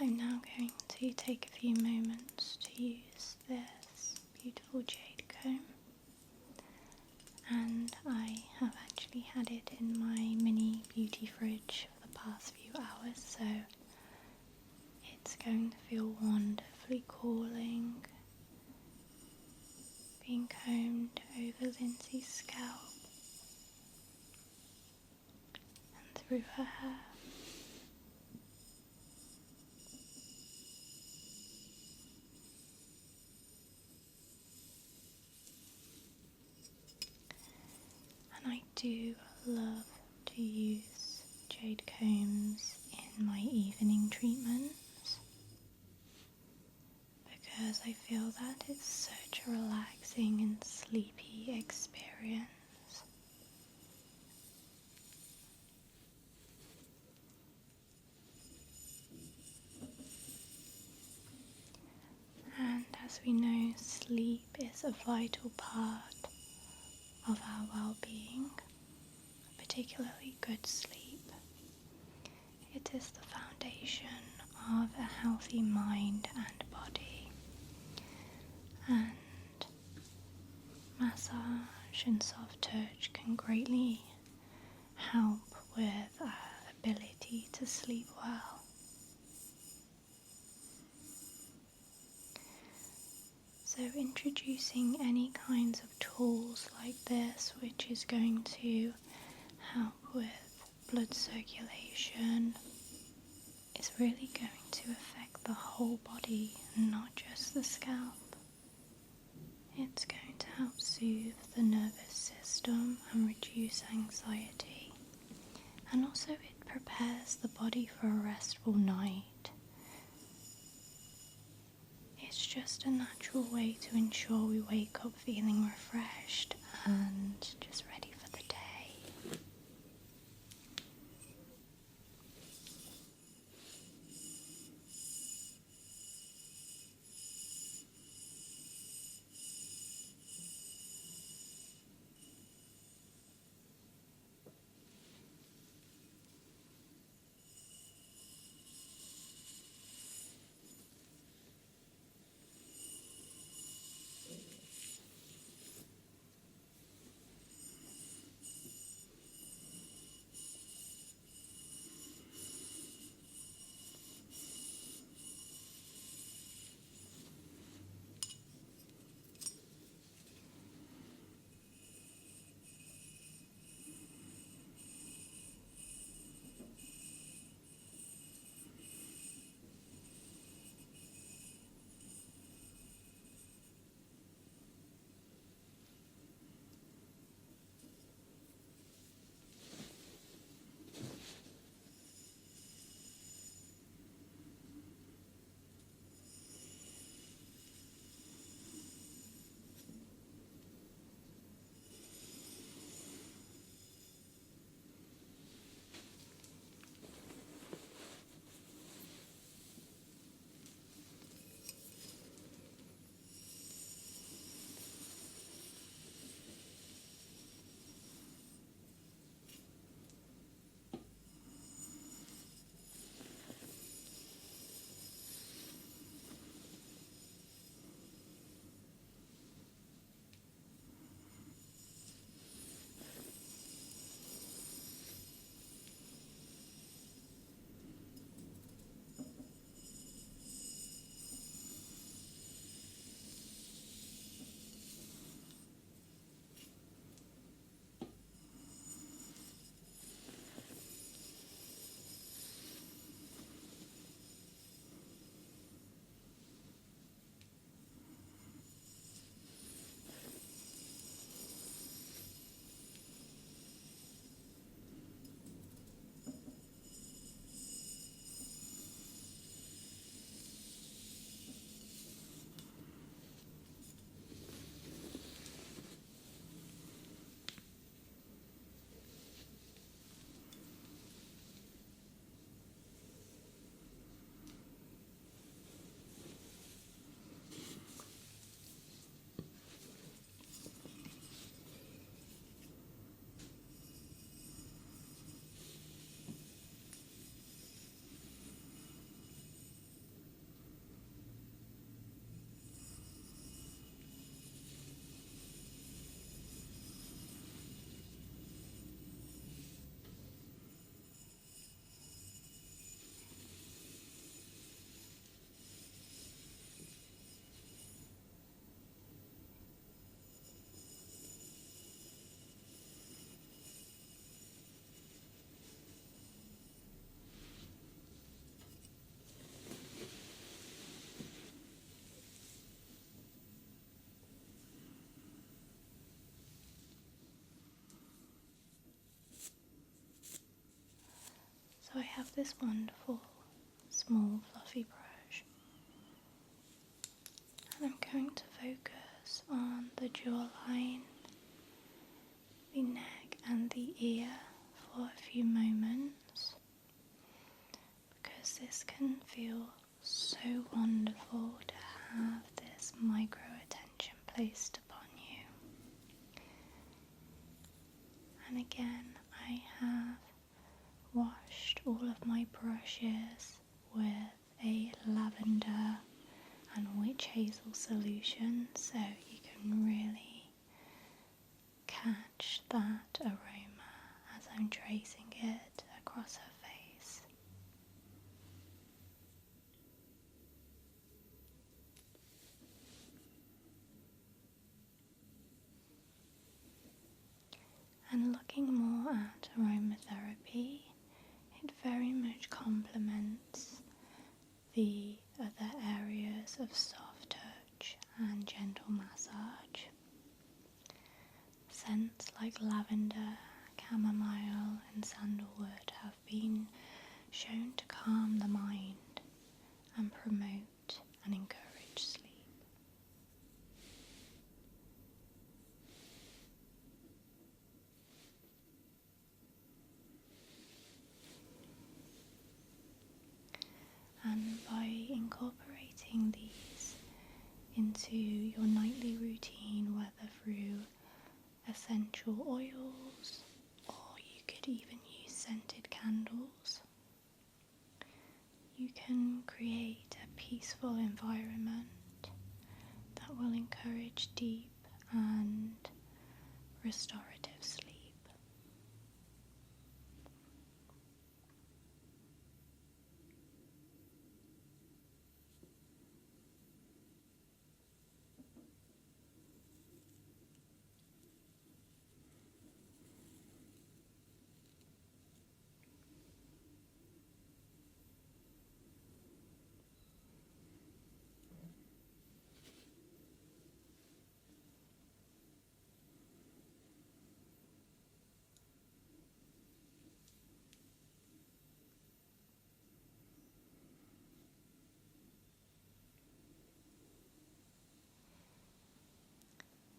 I'm now going to take a few moments to use this beautiful jade comb, and I have actually had it in my mini beauty fridge for the past few hours, so it's going to feel wonderfully cooling, being combed over Lindsay's scalp and through her hair. And I do love to use jade combs in my evening treatments because I feel that it's such a relaxing and sleepy experience. And as we know, sleep is a vital part of our well-being, particularly good sleep. It is the foundation of a healthy mind and body, and massage and soft touch can greatly help with our ability to sleep well. So introducing any kinds of tools like this, which is going to help with blood circulation, is really going to affect the whole body and not just the scalp. It's going to help soothe the nervous system and reduce anxiety, and also it prepares the body for a restful night. It's just a natural way to ensure we wake up feeling refreshed and just ready for the day. have this wonderful small fluffy brush, and I'm going to focus on the jawline, the neck and the ear for a few moments, because this can feel so wonderful to have this micro attention placed upon you. And again, I have washed all of my brushes with a lavender and witch hazel solution, so you can really catch that aroma as I'm tracing it across her face. And looking more at aromatherapy, it very much complements the other areas of soft touch and gentle massage. Scents like lavender, chamomile and sandalwood have been shown to calm the mind and promote and encourage sleep. And by incorporating these into your nightly routine, whether through essential oils or you could even use scented candles, you can create a peaceful environment that will encourage deep and restorative sleep.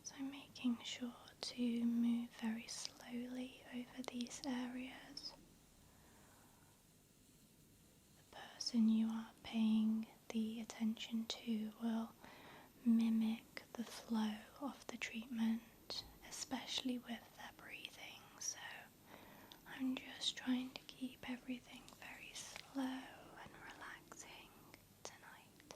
So making sure to move very slowly over these areas. The person you are paying the attention to will mimic the flow of the treatment, especially with their breathing. So I'm just trying to keep everything very slow and relaxing tonight.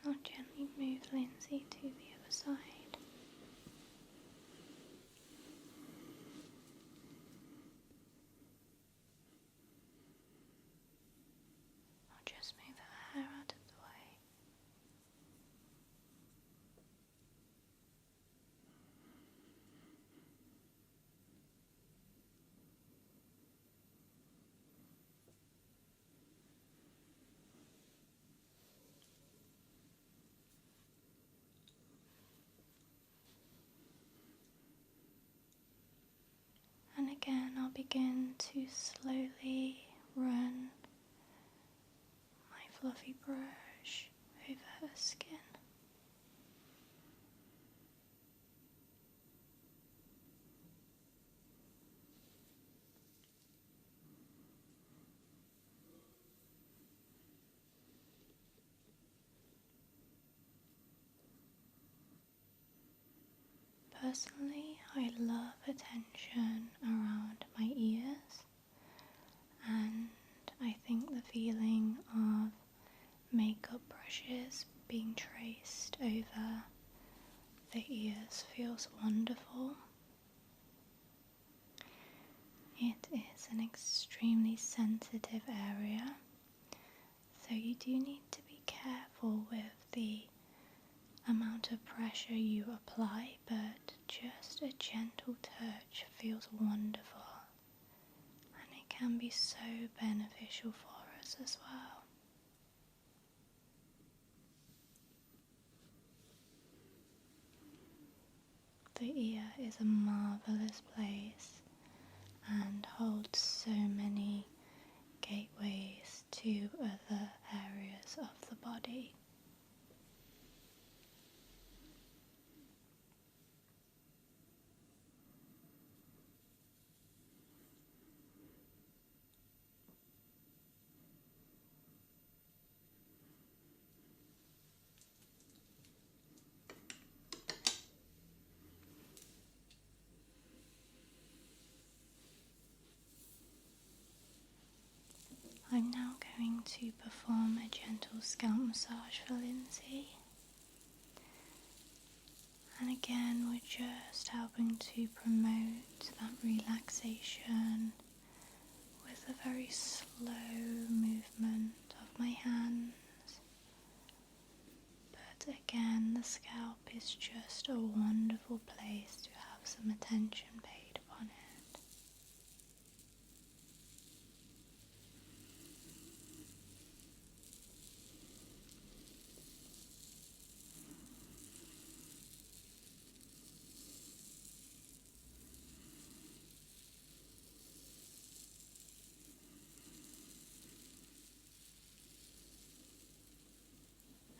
I'll gently move Lindsay to the other side. I'll just move her hair out of the way. And again, I'll begin to slowly run my fluffy brush over her skin. Personally, I love attention around my ears, and I think the feeling of makeup brushes being traced over the ears feels wonderful. It is an extremely sensitive area, So you do need to be careful with the amount of pressure you apply, but just a gentle touch feels wonderful, and it can be so beneficial for us as well. The ear is a marvellous place and holds so many gateways to other areas of the body. I'm now going to perform a gentle scalp massage for Lindsay. And again, we're just helping to promote that relaxation with a very slow movement of my hands. But again, the scalp is just a wonderful place to have some attention paid upon it.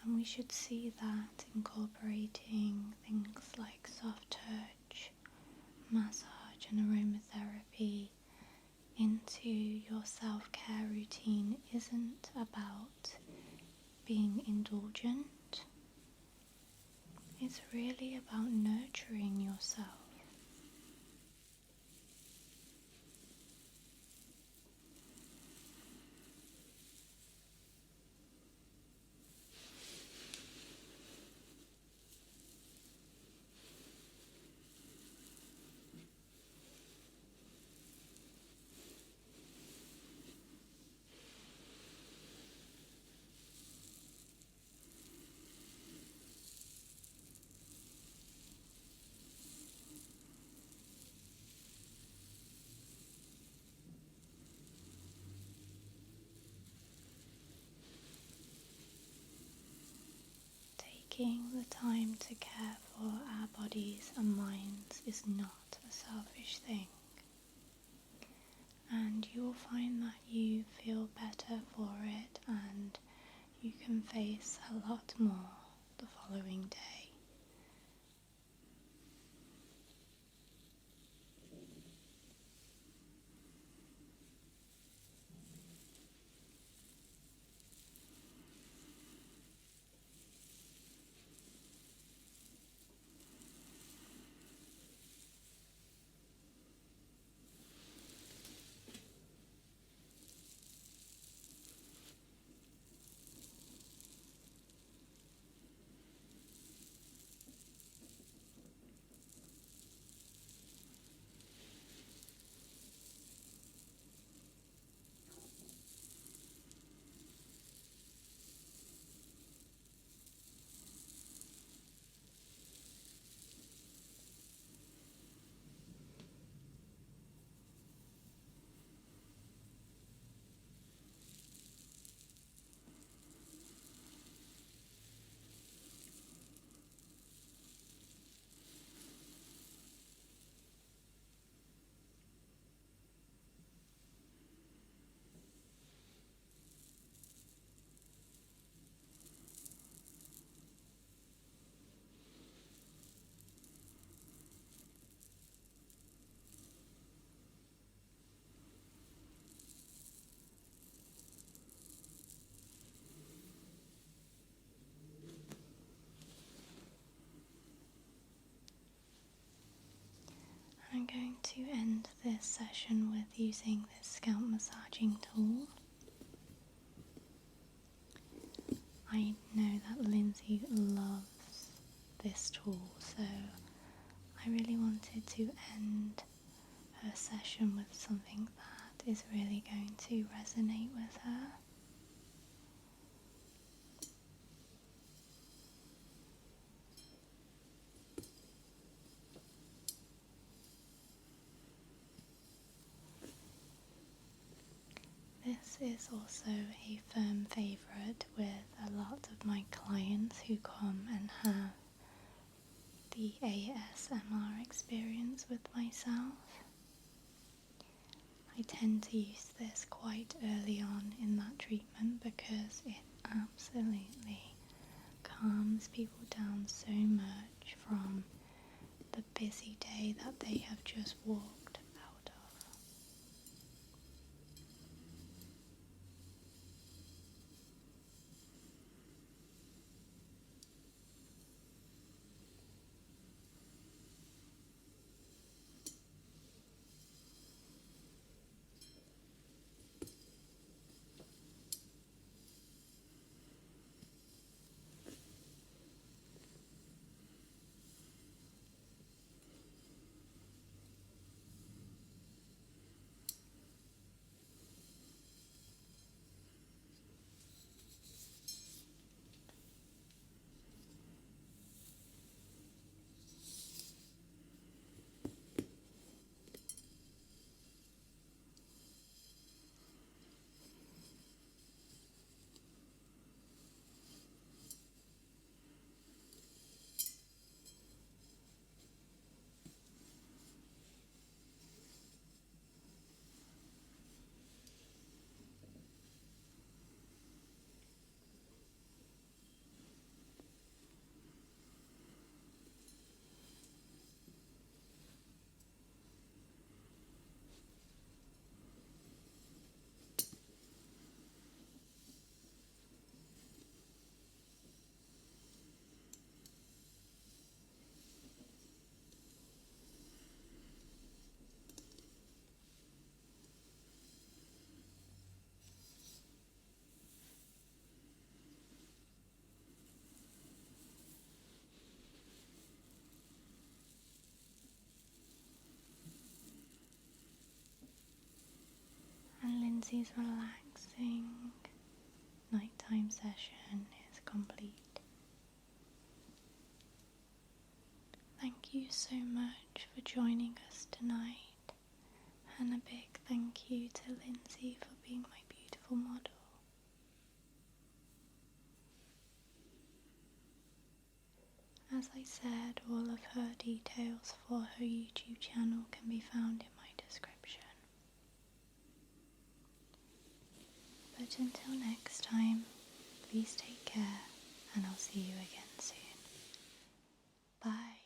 And we should see that incorporating things like soft touch, massage and aromatherapy into your self-care routine isn't about being indulgent. It's really about nurturing yourself. Taking the time to care for our bodies and minds is not a selfish thing, and you will find that you feel better for it and you can face a lot more the following day. I'm going to end this session with using this scalp massaging tool. I know that Lindsay loves this tool, so I really wanted to end her session with something that is really going to resonate with her. is also a firm favourite with a lot of my clients who come and have the ASMR experience with myself. I tend to use this quite early on in that treatment because it absolutely calms people down so much from the busy day that they have just walked out of. And Lindsay's relaxing nighttime session is complete. Thank you so much for joining us tonight, and a big thank you to Lindsay for being my beautiful model. As I said, all of her details for her YouTube channel can be found in my description. But until next time, please take care, and I'll see you again soon. Bye.